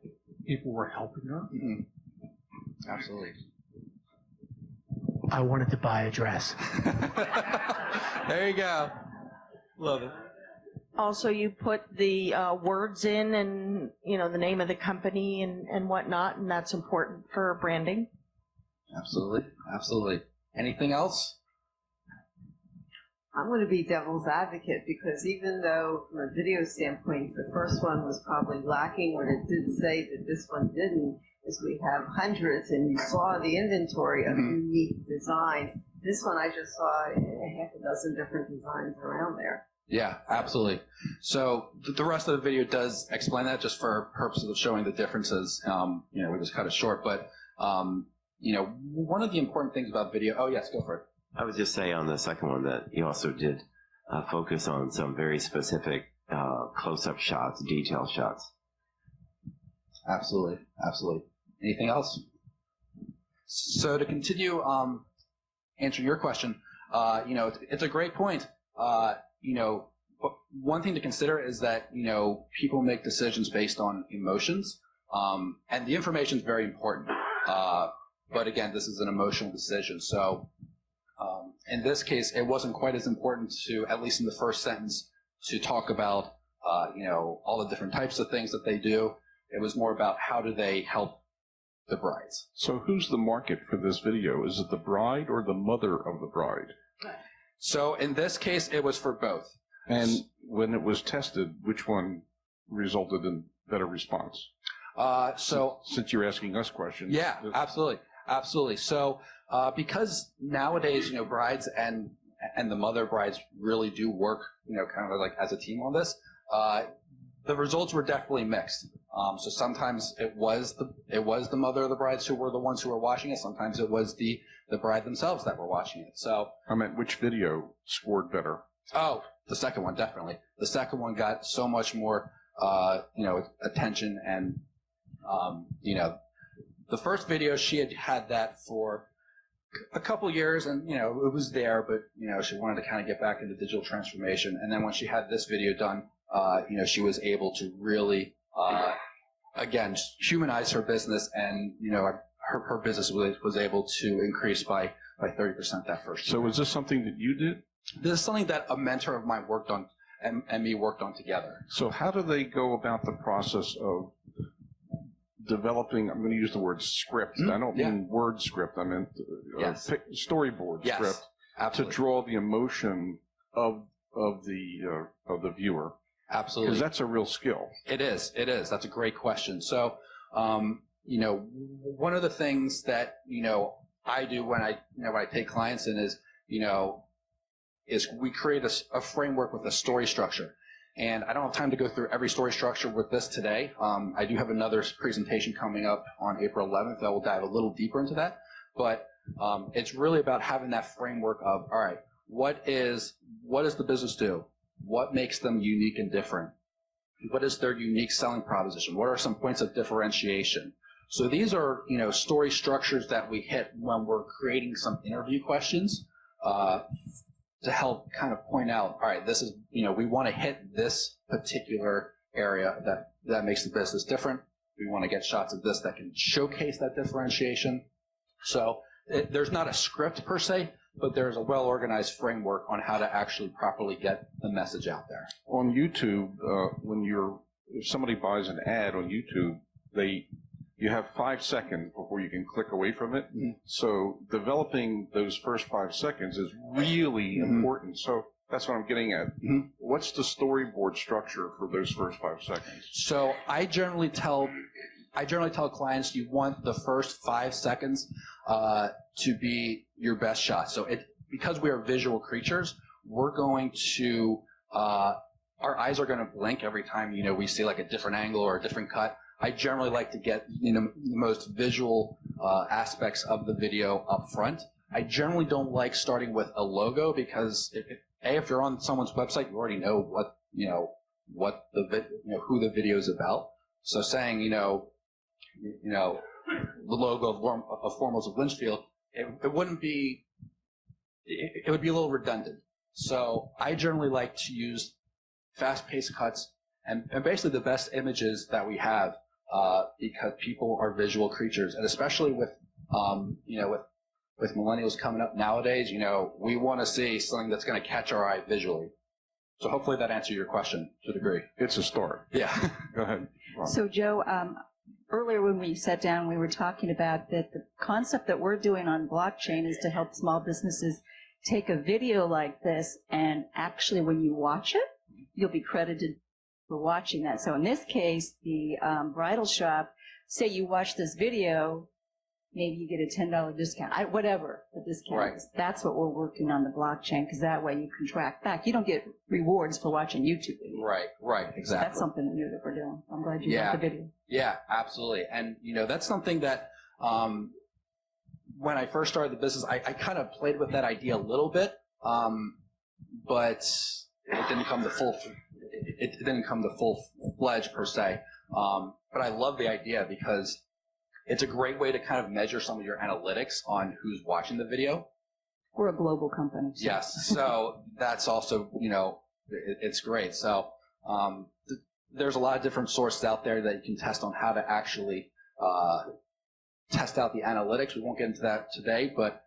People were helping her.
Mm-hmm. Absolutely.
I wanted to buy a dress.
There you go. Love it.
Also, you put the words in and, the name of the company and whatnot, and that's important for branding.
Absolutely, absolutely. Anything else?
I'm going to be devil's advocate because even though from a video standpoint, the first one was probably lacking, what it did say that this one didn't, is we have hundreds and you saw the inventory of unique designs. This one I just saw half a dozen different designs around there.
Yeah, absolutely. So the rest of the video does explain that just for purposes of showing the differences. We just cut it short, but one of the important things about video, oh yes, go for it.
I would just say on the second one that you also did focus on some very specific close-up shots, detail shots.
Absolutely, absolutely. Anything else? So to continue answering your question, it's a great point. But one thing to consider is that, people make decisions based on emotions, and the information is very important. But again, this is an emotional decision. So in this case, it wasn't quite as important to, at least in the first sentence, to talk about, all the different types of things that they do. It was more about how do they help the brides.
So who's the market for this video? Is it the bride or the mother of the bride?
So in this case, it was for both.
And when it was tested, which one resulted in better response? Since you're asking us questions.
Yeah, absolutely. Absolutely. So because nowadays, brides and the mother brides really do work, kind of like as a team on this, the results were definitely mixed. So sometimes it was the mother of the brides who were the ones who were watching it. Sometimes it was the bride themselves that were watching it. So
I meant which video scored better?
Oh, the second one, definitely. The second one got so much more, attention and, the first video, she had that for a couple years and, it was there, but, she wanted to kind of get back into digital transformation. And then when she had this video done, she was able to really, again, humanize her business and, her business was able to increase by 30% that first year.
So was this something that you did?
This is something that a mentor of mine worked on and me worked on together.
So how do they go about the process of developing, I'm going to use the word script. I don't mean word script. I meant storyboard script
absolutely.
To draw the emotion of the viewer.
Absolutely.
Because that's a real skill.
It is. That's a great question. So, one of the things that, I do when I take clients in is we create a framework with a story structure. And I don't have time to go through every story structure with this today. I do have another presentation coming up on April 11th that will dive a little deeper into that. But it's really about having that framework of, all right, what does the business do? What makes them unique and different? What is their unique selling proposition? What are some points of differentiation? So these are, story structures that we hit when we're creating some interview questions to help kind of point out, all right, this is, we want to hit this particular area that makes the business different. We want to get shots of this that can showcase that differentiation. So there's not a script per se, but there's a well-organized framework on how to actually properly get the message out there.
On YouTube, if somebody buys an ad on YouTube, you have 5 seconds before you can click away from it. Mm-hmm. So developing those first 5 seconds is really important. So that's what I'm getting at. Mm-hmm. What's the storyboard structure for those first 5 seconds?
So I generally tell clients you want the first 5 seconds to be your best shot. So because we are visual creatures, we're going to our eyes are going to blink every time we see like a different angle or a different cut. I generally like to get the most visual aspects of the video up front. I generally don't like starting with a logo because if you're on someone's website, you already know who the video is about. So saying the logo of Formals of Lynchfield, it would be a little redundant. So I generally like to use fast-paced cuts and basically the best images that we have. Because people are visual creatures, and especially with millennials coming up nowadays, we want to see something that's going to catch our eye visually. So hopefully that answered your question to a degree.
It's a start.
Yeah.
Go ahead.
So Joe, earlier when we sat down, we were talking about that the concept that we're doing on blockchain is to help small businesses take a video like this, and actually when you watch it, you'll be credited for watching that. So in this case, the bridal shop, say you watch this video, maybe you get a $10 discount, whatever the discount is. That's what we're working on the blockchain, because that way you can track back. You don't get rewards for watching YouTube videos.
Right, exactly.
That's something new that we're doing. I'm glad you got the video.
Yeah, absolutely. And, that's something that when I first started the business, I kind of played with that idea a little bit, but it didn't come to full-fledged per se. But I love the idea because it's a great way to kind of measure some of your analytics on who's watching the video.
We're a global company. So.
Yes. So that's also, it's great. So there's a lot of different sources out there that you can test on how to actually test out the analytics. We won't get into that today, but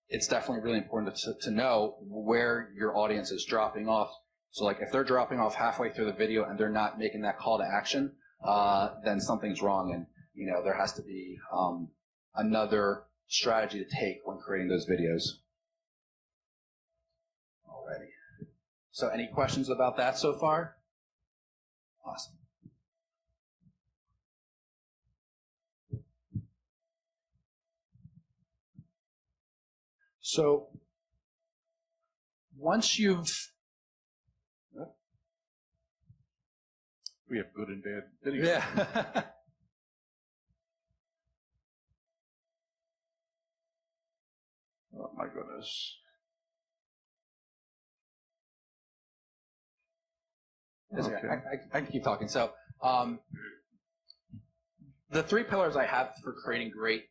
it's definitely really important to know where your audience is dropping off. So like if they're dropping off halfway through the video and they're not making that call to action, then something's wrong. And there has to be another strategy to take when creating those videos. Alrighty. So any questions about that so far? Awesome. So once you've
we have good and bad videos.
Yeah.
Oh my goodness.
It's okay. I can keep talking. So the 3 pillars I have for creating great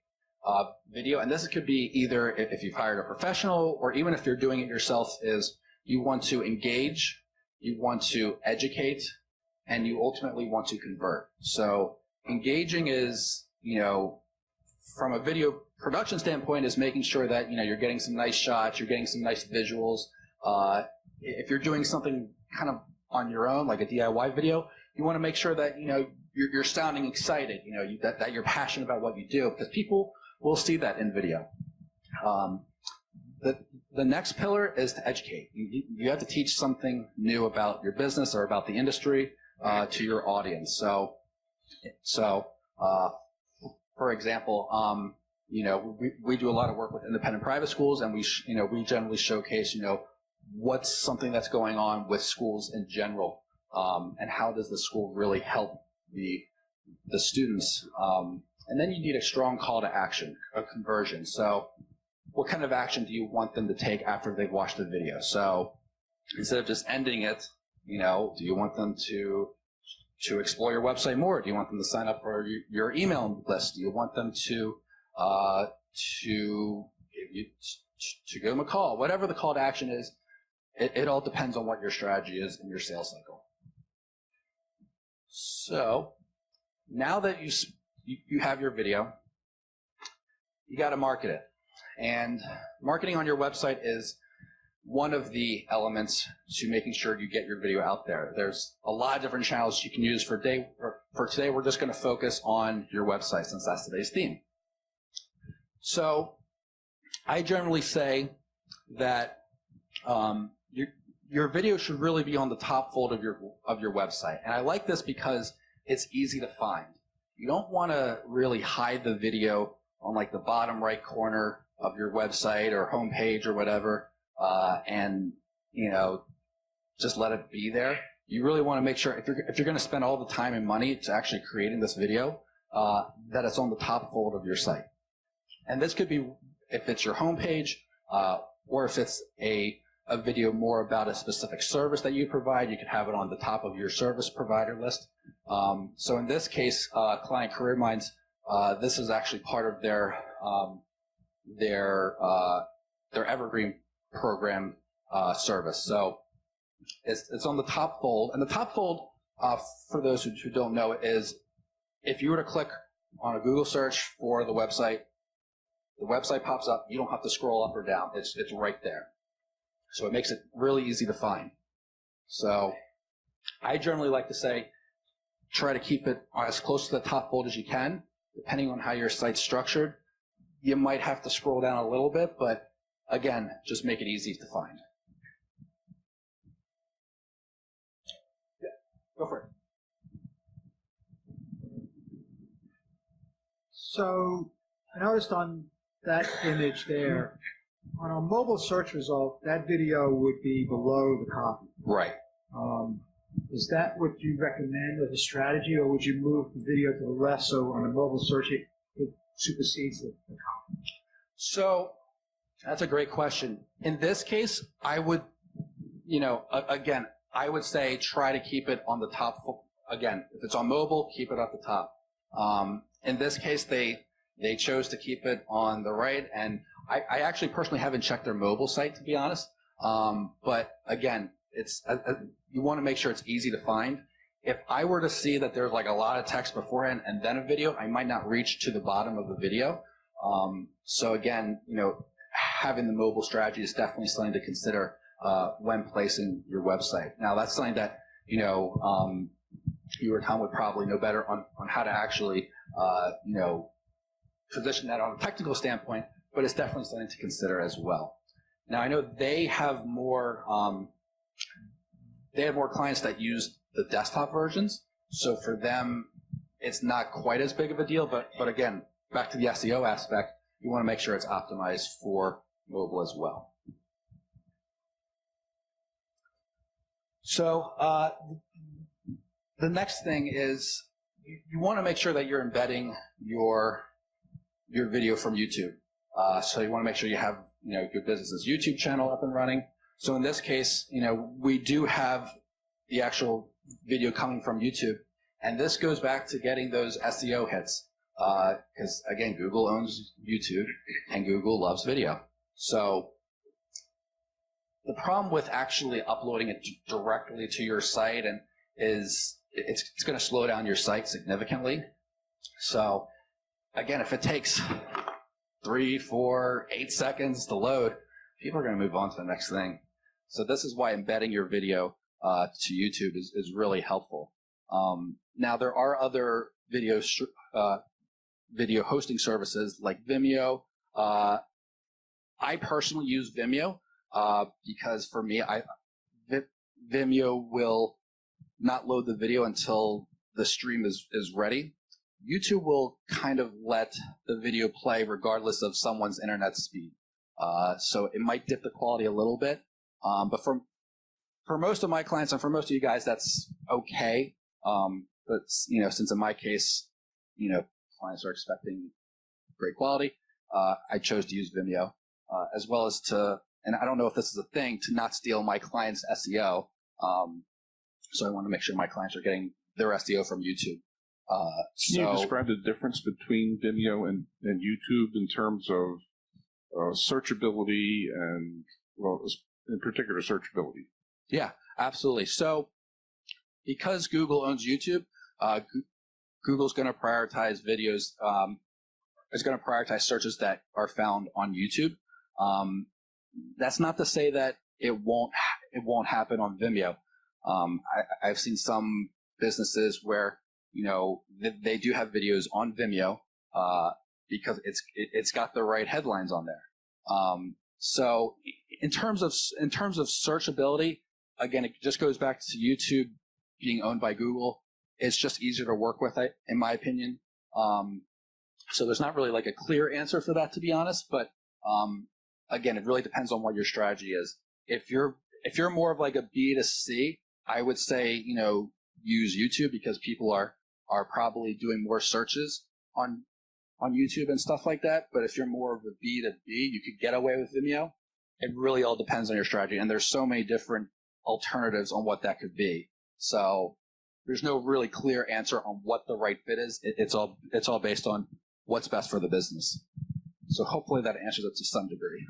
video, and this could be either if you've hired a professional or even if you're doing it yourself, is you want to engage, you want to educate, and you ultimately want to convert. So engaging is, from a video production standpoint, is making sure that, you're getting some nice shots, you're getting some nice visuals. If you're doing something kind of on your own, like a DIY video, you want to make sure that, you're sounding excited, that you're passionate about what you do, because people will see that in video. The next pillar is to educate. You have to teach something new about your business or about the industry to your audience. So for example, we do a lot of work with independent private schools, and we generally showcase, what's something that's going on with schools in general, and how does the school really help the students. And then you need a strong call to action, a conversion. So what kind of action do you want them to take after they've watched the video? So instead of just ending it, do you want them to explore your website more? Do you want them to sign up for your email list? Do you want them to give them a call? Whatever the call to action is, it all depends on what your strategy is in your sales cycle. So now that you have your video, you got to market it. And marketing on your website is one of the elements to making sure you get your video out there. There's a lot of different channels you can use. For today, we're just going to focus on your website since that's today's theme. So I generally say that your video should really be on the top fold of your website. And I like this because it's easy to find. You don't want to really hide the video on like the bottom right corner of your website or homepage or whatever, and just let it be there. You really want to make sure if you're going to spend all the time and money to actually creating this video, that it's on the top fold of your site. And this could be if it's your homepage, or if it's a video more about a specific service that you provide. You could have it on the top of your service provider list. So in this case, Client Career Minds, this is actually part of their Evergreen program service. So it's on the top fold. And the top fold, for those who don't know, is if you were to click on a Google search for the website pops up. You don't have to scroll up or down. It's right there. So it makes it really easy to find. So I generally like to say, try to keep it as close to the top fold as you can. Depending on how your site's structured, you might have to scroll down a little bit, but again, just make it easy to find. Yeah, go for it.
So I noticed on that image there, on a mobile search result, that video would be below the copy.
Right.
Is that what you recommend as a strategy, or would you move the video to the left so on a mobile search it supersedes the copy?
So that's a great question. In this case, I would, again, I would say try to keep it on the top. Again, if it's on mobile, keep it at the top. In this case, they chose to keep it on the right, and I actually personally haven't checked their mobile site, to be honest. But again, you want to make sure it's easy to find. If I were to see that there's like a lot of text beforehand and then a video, I might not reach to the bottom of the video. So again, having the mobile strategy is definitely something to consider when placing your website. Now that's something that you or Tom would probably know better on how to actually position that on a technical standpoint, but it's definitely something to consider as well. Now, I know they have more clients that use the desktop versions, so for them, it's not quite as big of a deal, but again, back to the SEO aspect, you want to make sure it's optimized for mobile as well. So the next thing is you want to make sure that you're embedding your video from YouTube. So you want to make sure you have your business's YouTube channel up and running. So in this case, we do have the actual video coming from YouTube, and this goes back to getting those SEO hits. Because again, Google owns YouTube, and Google loves video. So the problem with actually uploading it directly to your site is it's going to slow down your site significantly. So again, if it takes 3, 4, 8 seconds to load, people are going to move on to the next thing. So this is why embedding your video to YouTube is really helpful. Now there are other video hosting services like Vimeo. I personally use Vimeo because for me, Vimeo will not load the video until the stream is ready. YouTube will kind of let the video play regardless of someone's internet speed. So it might dip the quality a little bit, but for most of my clients and for most of you guys, that's okay. But since in my case, clients are expecting great quality, I chose to use Vimeo, as well as and I don't know if this is a thing, to not steal my clients' SEO. So I want to make sure my clients are getting their SEO from YouTube.
Can you describe the difference between Vimeo and YouTube in terms of searchability and, well, in particular, searchability?
Yeah, absolutely. So because Google owns YouTube, Google's going to prioritize videos, is going to prioritize searches that are found on YouTube. That's not to say that it won't happen on Vimeo. I've seen some businesses where they do have videos on Vimeo because it's got the right headlines on there. So in terms of searchability, again, it just goes back to YouTube being owned by Google. It's just easier to work with, in my opinion. So there's not really like a clear answer for that, to be honest. But again, it really depends on what your strategy is. If you're more of like a B2C, I would say use YouTube because people are probably doing more searches on YouTube and stuff like that. But if you're more of a B2B, you could get away with Vimeo. It really all depends on your strategy, and there's so many different alternatives on what that could be. So there's no really clear answer on what the right fit is. It's all based on what's best for the business. So hopefully that answers it to some degree.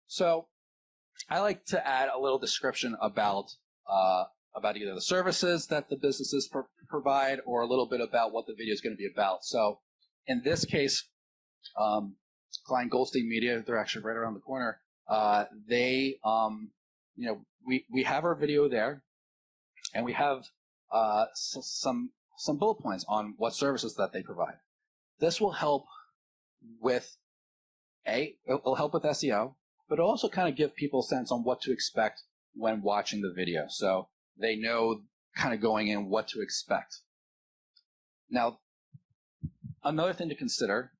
So I like to add a little description about either the services that the businesses provide or a little bit about what the video is going to be about. So in this case, Klein Goldstein Media, they're actually right around the corner. We have our video there, and we have some bullet points on what services that they provide. This will help with it'll help with SEO, but it'll also kind of give people a sense on what to expect when watching the video, so they know kind of going in what to expect. Now, another thing to consider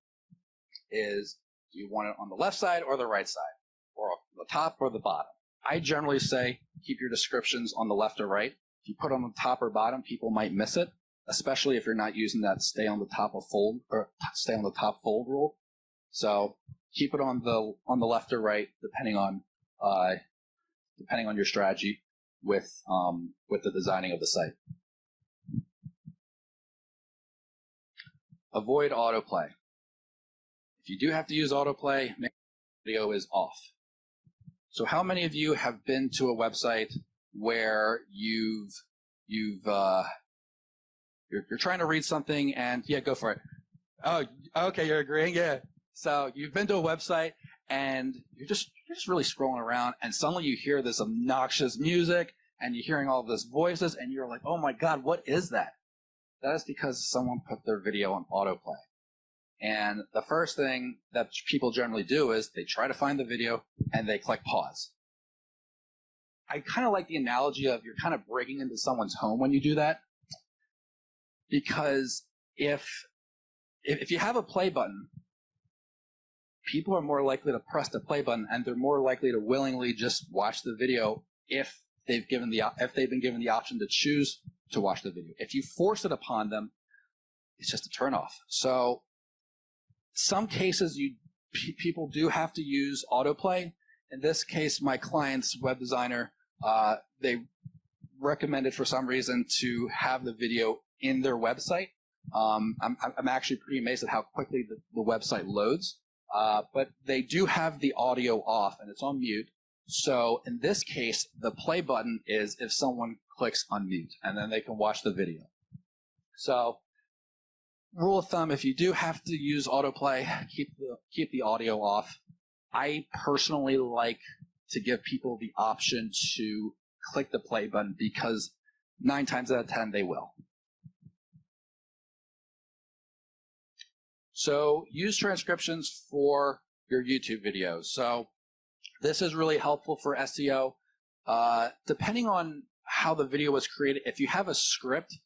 is, do you want it on the left side or the right side, or the top or the bottom? I generally say keep your descriptions on the left or right. If you put on the top or bottom, people might miss it, especially if you're not using that stay on the top fold rule. So keep it on the left or right, depending on your strategy with the designing of the site. Avoid autoplay. If you do have to use autoplay, make sure the video is off. So how many of you have been to a website where you're trying to read something and yeah, go for it. Oh, okay, you're agreeing, yeah. So you've been to a website and you're just really scrolling around, and suddenly you hear this obnoxious music and you're hearing all of this voices, and you're like, oh my God, what is that? That is because someone put their video on autoplay. And the first thing that people generally do is they try to find the video and they click pause. I kind of like the analogy of you're kind of breaking into someone's home when you do that. Because if you have a play button, people are more likely to press the play button, and they're more likely to willingly just watch the video if they've been given the option to choose to watch the video. If you force it upon them, it's just a turnoff. So some cases people do have to use autoplay. In this case, my client's web designer, they recommended for some reason to have the video in their website. I'm actually pretty amazed at how quickly the website loads. But they do have the audio off and it's on mute. So in this case, the play button is if someone clicks unmute, and then they can watch the video. So rule of thumb, if you do have to use autoplay, keep the audio off. I personally like to give people the option to click the play button because 9 times out of 10 they will. So use transcriptions for your YouTube videos. So this is really helpful for SEO. Depending on how the video was created, if you have a script,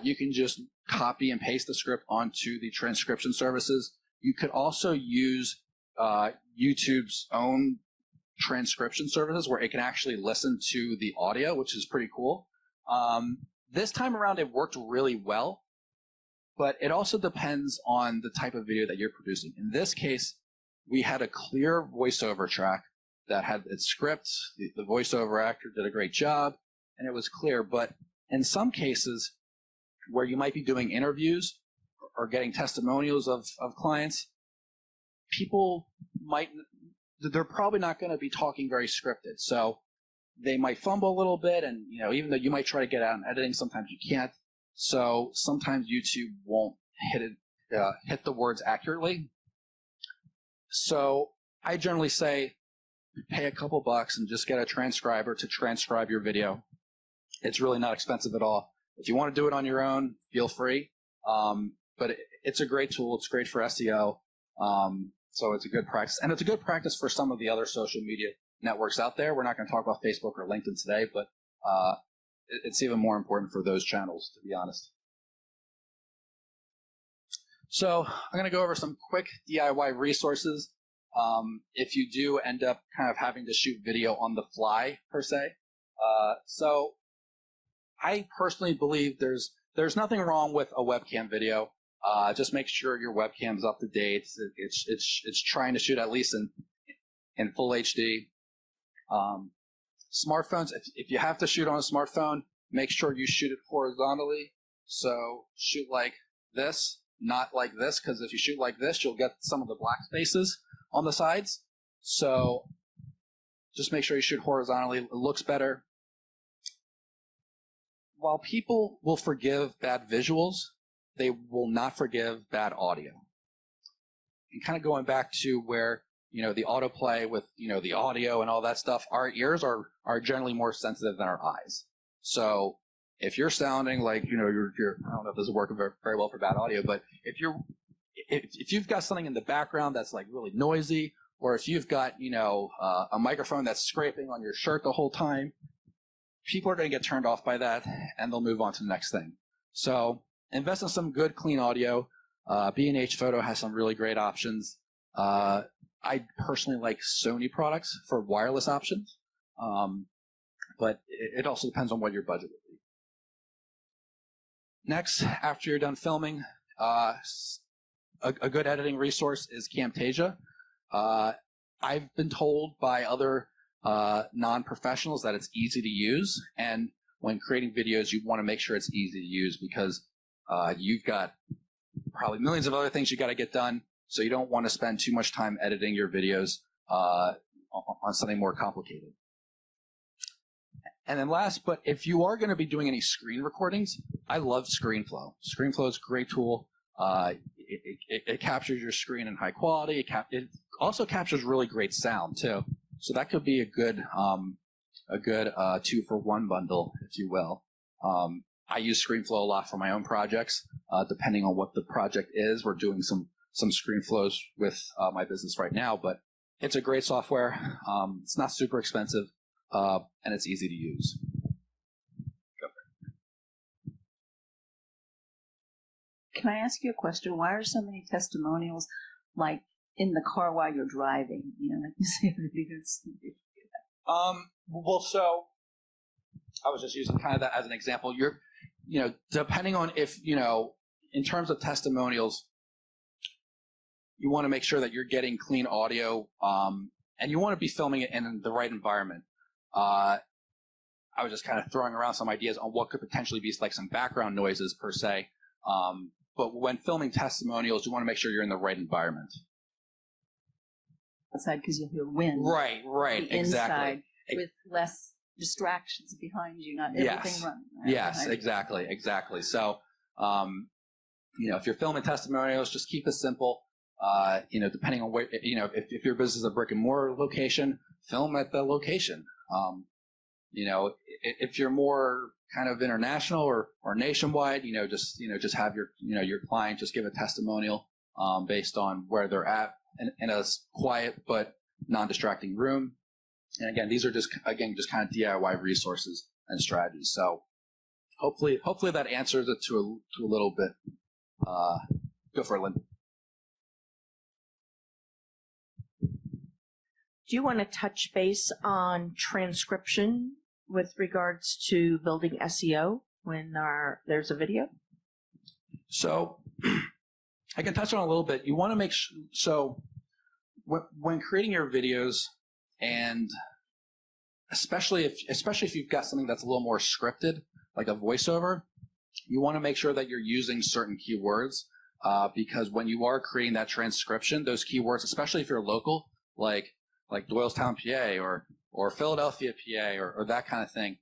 you can just copy and paste the script onto the transcription services. You could also use YouTube's own transcription services where it can actually listen to the audio, which is pretty cool. This time around, it worked really well. But it also depends on the type of video that you're producing. In this case, we had a clear voiceover track that had its script. The voiceover actor did a great job, and it was clear. But in some cases, where you might be doing interviews or getting testimonials of clients, they're probably not going to be talking very scripted. So they might fumble a little bit, and even though you might try to get out in editing, sometimes you can't. So sometimes YouTube won't hit the words accurately. So I generally say pay a couple bucks and just get a transcriber to transcribe your video. It's really not expensive at all. If you want to do it on your own, feel free. But it's a great tool. It's great for SEO. So it's a good practice. And it's a good practice for some of the other social media networks out there. We're not going to talk about Facebook or LinkedIn today, but it's even more important for those channels, to be honest. So I'm going to go over some quick DIY resources if you do end up kind of having to shoot video on the fly, per se. So I personally believe there's nothing wrong with a webcam video. Just make sure your webcam is up to date. It's trying to shoot at least in full HD. Smartphones, if you have to shoot on a smartphone, make sure you shoot it horizontally. So shoot like this, not like this, because if you shoot like this, you'll get some of the black spaces on the sides. So just make sure you shoot horizontally. It looks better. While people will forgive bad visuals, they will not forgive bad audio. And kind of going back to where the autoplay with, the audio and all that stuff, our ears are generally more sensitive than our eyes. So if you're sounding like, you're I don't know if this is working very well for bad audio, but if you've got something in the background that's like really noisy, or if you've got, a microphone that's scraping on your shirt the whole time, people are going to get turned off by that and they'll move on to the next thing. So invest in some good, clean audio. B&H Photo has some really great options. I personally like Sony products for wireless options, but it also depends on what your budget would be. Next, after you're done filming, a good editing resource is Camtasia. I've been told by other non-professionals that it's easy to use, and when creating videos, you want to make sure it's easy to use because you've got probably millions of other things you got to get done. So you don't want to spend too much time editing your videos on something more complicated. And then last, but if you are going to be doing any screen recordings, I love ScreenFlow. ScreenFlow is a great tool. It captures your screen in high quality. It also captures really great sound too. So that could be a good 2-for-1 bundle, if you will. I use ScreenFlow a lot for my own projects. Depending on what the project is, we're doing some ScreenFlows with my business right now, but it's a great software. It's not super expensive, and it's easy to use.
Can I ask you a question? Why are so many testimonials like in the car while you're driving? You know, like you say,
well, so I was just using kind of that as an example. You're, you know, depending on if, you know, in terms of testimonials, you want to make sure that you're getting clean audio, and you want to be filming it in the right environment. I was just kind of throwing around some ideas on what could potentially be like some background noises per se. But when filming testimonials, you want to make sure you're in the right environment.
Outside, because you'll hear wind.
Right,
The
exactly.
Inside, with less distractions behind you, not everything running. Right
Yes,
behind you.
exactly. So, you know, if you're filming testimonials, just keep it simple. You know, depending on where, you know, if your business is a brick and mortar location, film at the location. You know, if you're more kind of international or nationwide, you know, just have your client just give a testimonial based on where they're at in a quiet but non-distracting room. And again, these are just kind of DIY resources and strategies. So hopefully that answers it to a little bit. Go for it, Lynn.
Do you want to touch base on transcription with regards to building SEO when there's a video?
So I can touch on a little bit. You want to make sure, so when creating your videos, and especially if you've got something that's a little more scripted, like a voiceover, you want to make sure that you're using certain keywords, because when you are creating that transcription, those keywords, especially if you're local, like Doylestown, PA, or Philadelphia, PA, or that kind of thing,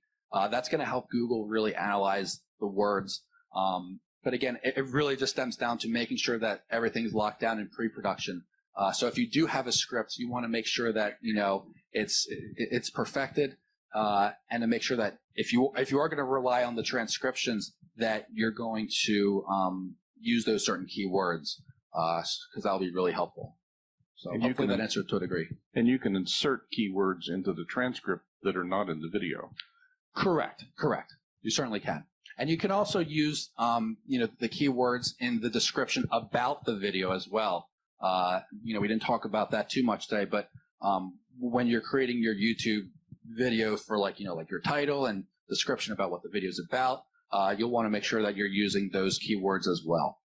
that's going to help Google really analyze the words. But again, it really just stems down to making sure that everything's locked down in pre-production. So if you do have a script, you want to make sure that, you know, it's perfected, and to make sure that if you are going to rely on the transcriptions, that you're going to use those certain keywords, because that'll be really helpful. So hopefully that answered to a degree.
And you can insert keywords into the transcript that are not in the video.
Correct. You certainly can. And you can also use, you know, the keywords in the description about the video as well. You know, we didn't talk about that too much today, but when you're creating your YouTube video for like your title and description about what the video is about, you'll want to make sure that you're using those keywords as well.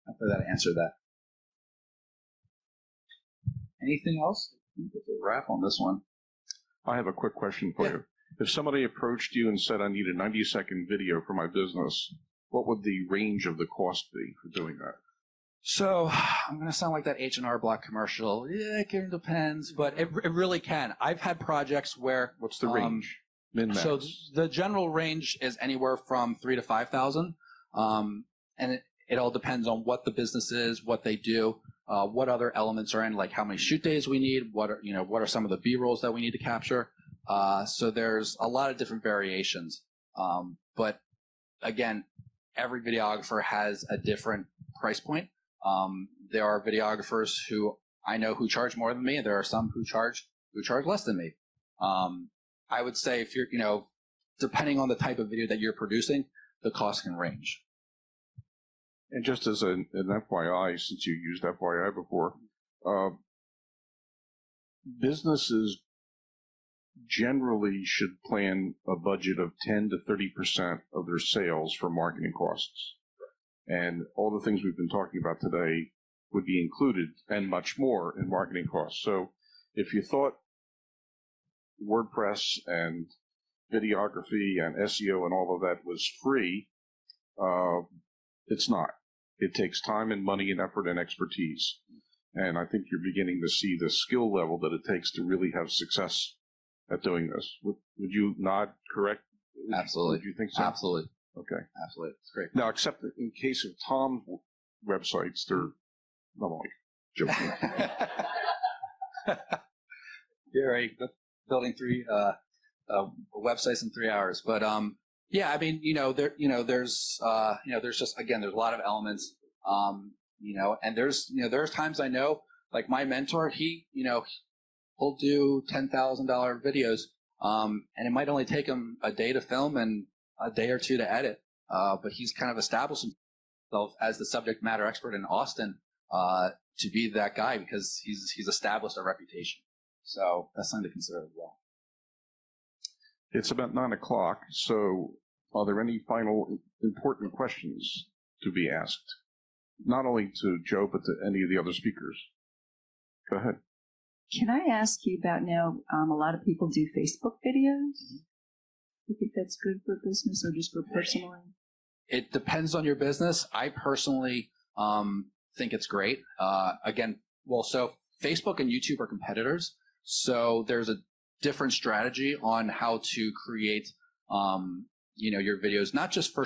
Hopefully that answered that. Anything else? I think it's a wrap on this one.
I have a quick question for you. If somebody approached you and said, I need a 90-second video for my business, what would the range of the cost be for doing that?
So I'm going to sound like that H&R Block commercial. Yeah, it depends, but it really can. I've had projects where... What's the range? Min-max. So the general range is anywhere from $3,000 to $5,000, and it all depends on what the business is, what they do, what other elements are in, like how many shoot days we need, what are some of the B-rolls that we need to capture. So there's a lot of different variations. But again, every videographer has a different price point. There are videographers who I know who charge more than me, and there are some who charge less than me. I would say if you're, depending on the type of video that you're producing, the cost can range.
And just as an FYI, since you used FYI before, businesses generally should plan a budget of 10 to 30% of their sales for marketing costs. And all the things we've been talking about today would be included and much more in marketing costs. So if you thought WordPress and videography and SEO and all of that was free, it's not. It takes time and money and effort and expertise. And I think you're beginning to see the skill level that it takes to really have success at doing this. Would you nod correct?
Absolutely.
Would you think so?
Absolutely.
Okay.
Absolutely. It's great.
Now, except that in case of Tom's websites, they're not only joking.
You're right. Building 3 websites in 3 hours. But Yeah, I mean, there's just, again, there's a lot of elements, and there's times I know, like my mentor, he'll do $10,000 videos, and it might only take him a day to film and a day or two to edit, but he's kind of established himself as the subject matter expert in Austin, to be that guy because he's established a reputation. So that's something to consider as well.
It's about 9 o'clock, so are there any final important questions to be asked? Not only to Joe, but to any of the other speakers. Go ahead.
Can I ask you about now, a lot of people do Facebook videos. You think that's good for business or just for personal?
It depends on your business. I personally think it's great. So Facebook and YouTube are competitors, so there's a different strategy on how to create, your videos, not just for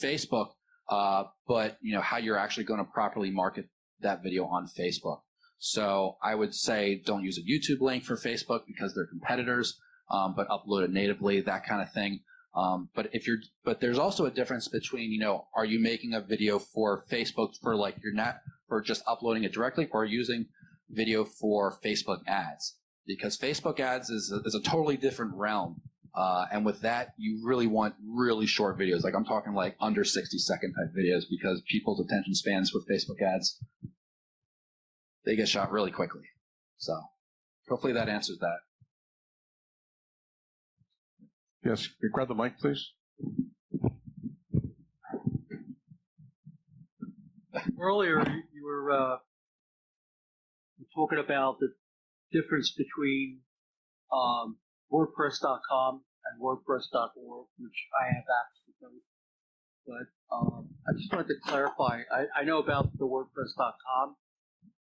Facebook, but how you're actually going to properly market that video on Facebook. So I would say don't use a YouTube link for Facebook because they're competitors, but upload it natively, that kind of thing. But there's also a difference between, are you making a video for Facebook for just uploading it directly, or using video for Facebook ads? Because Facebook ads is a totally different realm. And with that, you really want really short videos. Like I'm talking like under 60-second type videos, because people's attention spans with Facebook ads, they get shot really quickly. So hopefully that answers that.
Yes, grab the mic, please.
Earlier, you were talking about the difference between WordPress.com and WordPress.org, which I have access to both. But I just wanted to clarify. I know about the WordPress.com.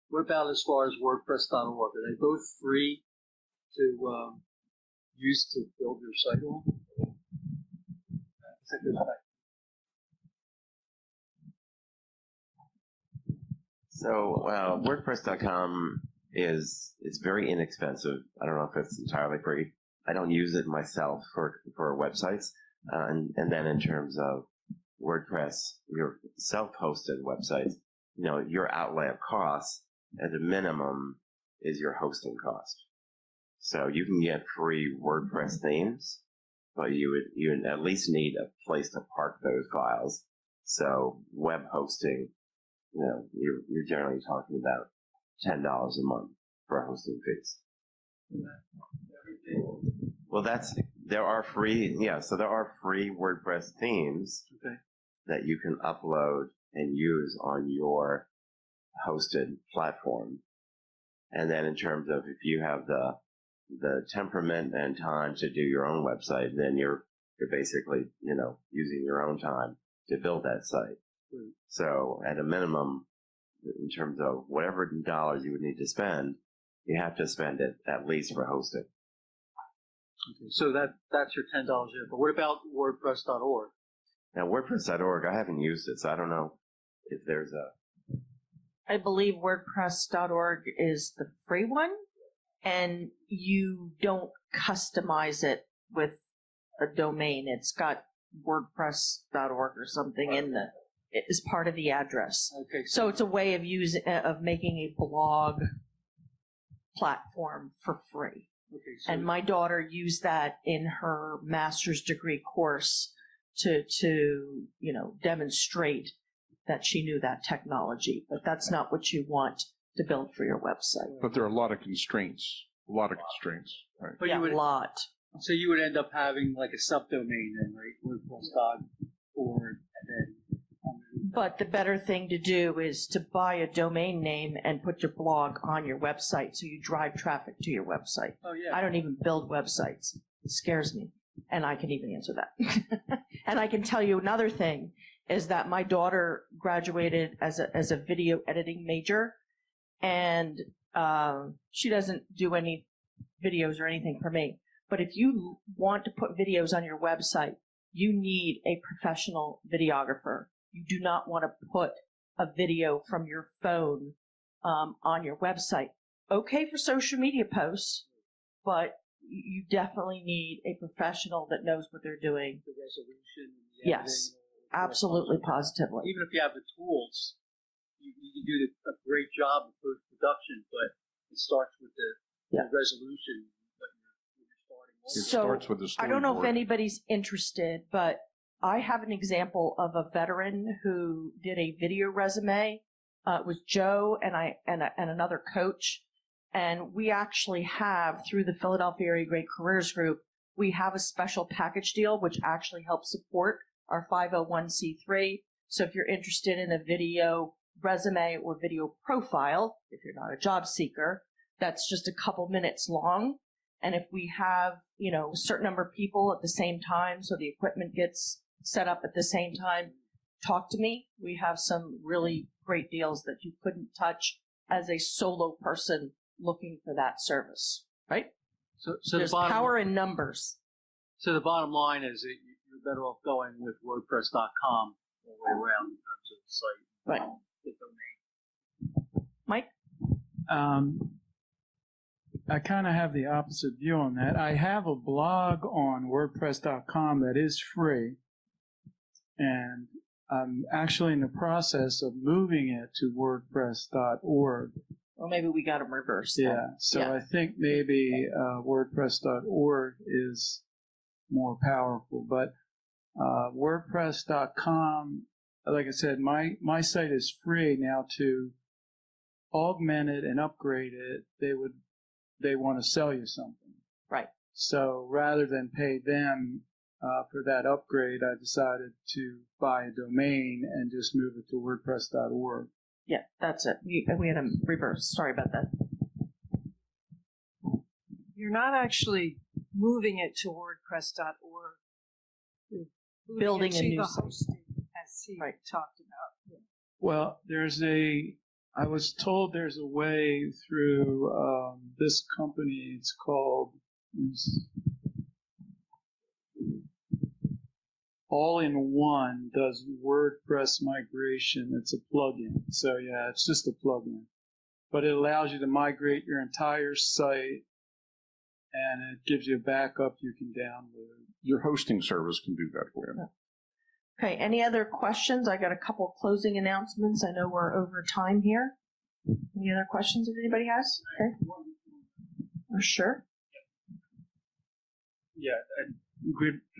What about as far as WordPress.org? Are they both free to use to build your site on? That's a good fact.
So WordPress.com is very inexpensive. I don't know if it's entirely free. I don't use it myself for websites. And then in terms of WordPress, your self-hosted websites, your outlay of costs at a minimum is your hosting cost. So you can get free WordPress themes, but you would at least need a place to park those files. So web hosting, you're generally talking about $10 a month for hosting fees. Well, there are free WordPress themes that you can upload and use on your hosted platform. And then in terms of if you have the temperament and time to do your own website, then you're basically, using your own time to build that site. So at a minimum, in terms of whatever dollars you would need to spend, you have to spend it at least for hosting.
Okay, so that's your $10 there. But what about WordPress.org?
Now, WordPress.org, I haven't used it, so I don't know if there's a...
I believe WordPress.org is the free one, and you don't customize it with a domain. It's got WordPress.org or something it is part of the address.
Okay.
So it's a way of making a blog platform for free.
Okay. So
And my daughter used that in her master's degree course to demonstrate that she knew that technology. But that's not what you want to build for your website.
But there are a lot of constraints. Right.
But
a lot.
So you would end up having like a subdomain then, right? WordPress.org, and then.
But the better thing to do is to buy a domain name and put your blog on your website so you drive traffic to your website.
Oh, yeah.
I don't even build websites. It scares me. And I can even answer that. And I can tell you another thing is that my daughter graduated as a video editing major, and she doesn't do any videos or anything for me. But if you want to put videos on your website, you need a professional videographer. You do not want to put a video from your phone on your website. Okay for social media posts, but you definitely need a professional that knows what they're doing.
The resolution.
Yes, absolutely, positively.
Even if you have the tools, you can do a great job of post-production, but it starts with the resolution. But you're starting with.
It starts with the
I don't know if
storyboard.
anybody's interested, but I have an example of a veteran who did a video resume. It was Joe and another coach. And we actually have, through the Philadelphia Area Great Careers Group, we have a special package deal which actually helps support our 501c3. So if you're interested in a video resume or video profile, if you're not a job seeker, that's just a couple minutes long. And if we have, a certain number of people at the same time, so the equipment gets set up at the same time, talk to me. We have some really great deals that you couldn't touch as a solo person looking for that service, right?
So
there's power in numbers.
So the bottom line is that you're better off going with WordPress.com all the way around in terms of the site.
Right.
The domain.
Mike?
I kind of have the opposite view on that. I have a blog on WordPress.com that is free, and I'm actually in the process of moving it to WordPress.org.
Or maybe we got them reversed.
Yeah, so I think maybe WordPress.org is more powerful. But WordPress.com, like I said, my site is free now. To augment it and upgrade it, they want to sell you something.
Right.
So rather than pay them for that upgrade, I decided to buy a domain and just move it to WordPress.org.
Yeah, that's it. We had them reversed. Sorry about that.
You're not actually moving it to WordPress.org. You're
Building
it
a
to
new
the
site.
hosting, as he talked about.
Well, I was told there's a way through this company. It's called All-in-One does WordPress migration. It's a plugin. So yeah, it's just a plugin. But it allows you to migrate your entire site, and it gives you a backup you can download.
Your hosting service can do that for you.
Okay, any other questions? I got a couple closing announcements. I know we're over time here. Any other questions that anybody has? Okay. Sure.
Yeah,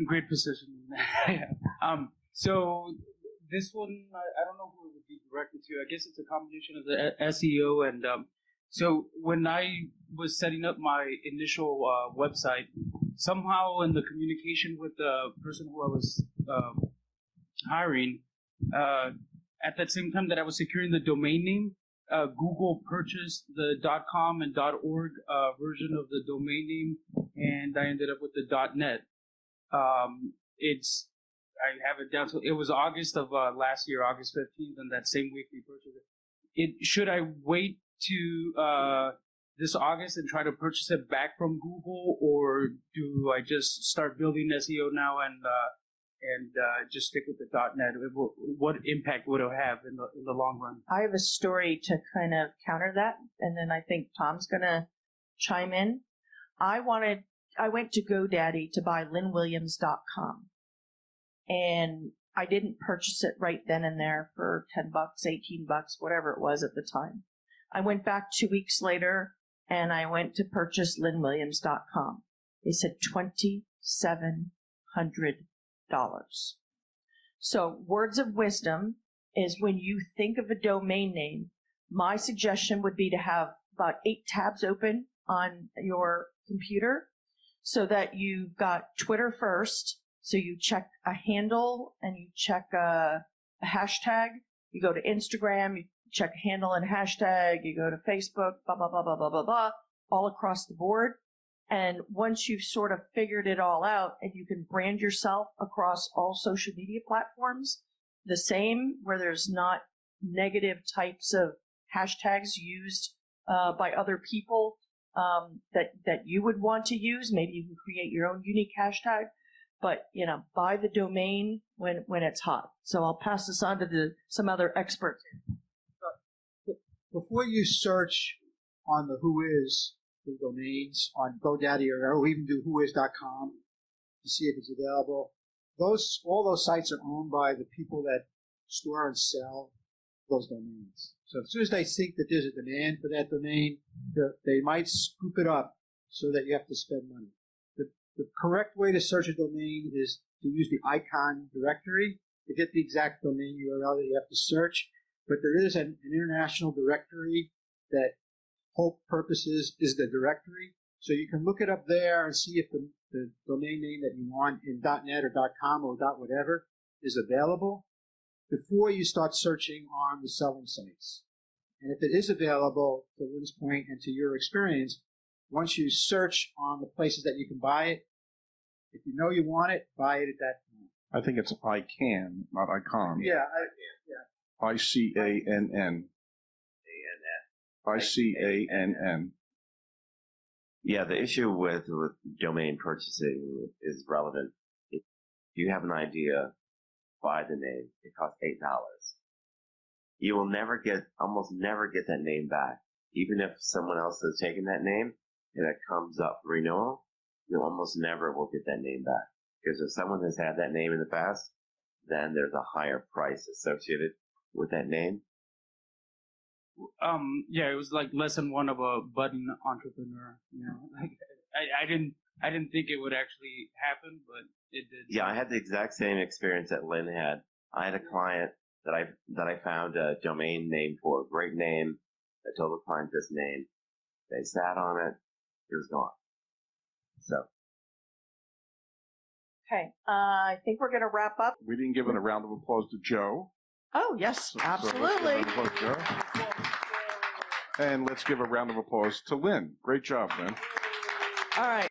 great position. So this one, I don't know who it would be directed to. I guess it's a combination of the SEO and so when I was setting up my initial website, somehow in the communication with the person who I was hiring, at that same time that I was securing the domain name, Google purchased the .com and .org version of the domain name, and I ended up with the .net. I have it down. So it was August of last year, August 15th, and that same week we purchased it. Should I wait to this August and try to purchase it back from Google, or do I just start building SEO now and just stick with the .net? What impact would it have in the long run?
I have a story to kind of counter that, and then I think Tom's going to chime in. I went to GoDaddy to buy LynneWilliams.com, and I didn't purchase it right then and there for $10, $18, whatever it was at the time. I went back 2 weeks later, and I went to purchase LynneWilliams.com. They said $2,700. So words of wisdom is when you think of a domain name, my suggestion would be to have about 8 tabs open on your computer so that you've got Twitter first. So you check a handle and you check a hashtag. You go to Instagram, you check a handle and hashtag. You go to Facebook, blah, blah, blah, blah, blah, blah, blah, all across the board. And once you've sort of figured it all out and you can brand yourself across all social media platforms, the same, where there's not negative types of hashtags used by other people that you would want to use. Maybe you can create your own unique hashtag, but buy the domain when it's hot. So I'll pass this on to some other experts.
Before you search on the Whois, for domains on GoDaddy or even do whois.com to see if it's available. All those sites are owned by the people that store and sell those domains. So as soon as they think that there's a demand for that domain, they might scoop it up so that you have to spend money. The correct way to search a domain is to use the icon directory to get the exact domain URL that you have to search. But there is an international directory that whole purpose is the directory. So you can look it up there and see if the domain name that you want in .net or .com or .whatever is available before you start searching on the selling sites. And if it is available, to Lynn's point and to your experience, once you search on the places that you can buy it, if you know you want it, buy it at that point.
I think it's ICANN, not ICON.
Yeah.
ICANN. ICANN.
Yeah, the issue with domain purchasing is relevant. If you have an idea, buy the name. It costs $8. You will almost never get that name back. Even if someone else has taken that name and it comes up for renewal, you almost never will get that name back. Because if someone has had that name in the past, then there's a higher price associated with that name.
Yeah, it was like lesson one of a budding entrepreneur. You know, like I didn't think it would actually happen, but it did.
Yeah, I had the exact same experience that Lynn had. I had a client that I found a domain name for, a great name. I told the client this name. They sat on it. It was gone. So.
Okay, I think we're going to wrap up.
We didn't give a round of applause to Joe.
Oh, yes, absolutely.
So let's give a round of applause, Joe. And let's give a round of applause to Lynn. Great job, Lynn.
All right.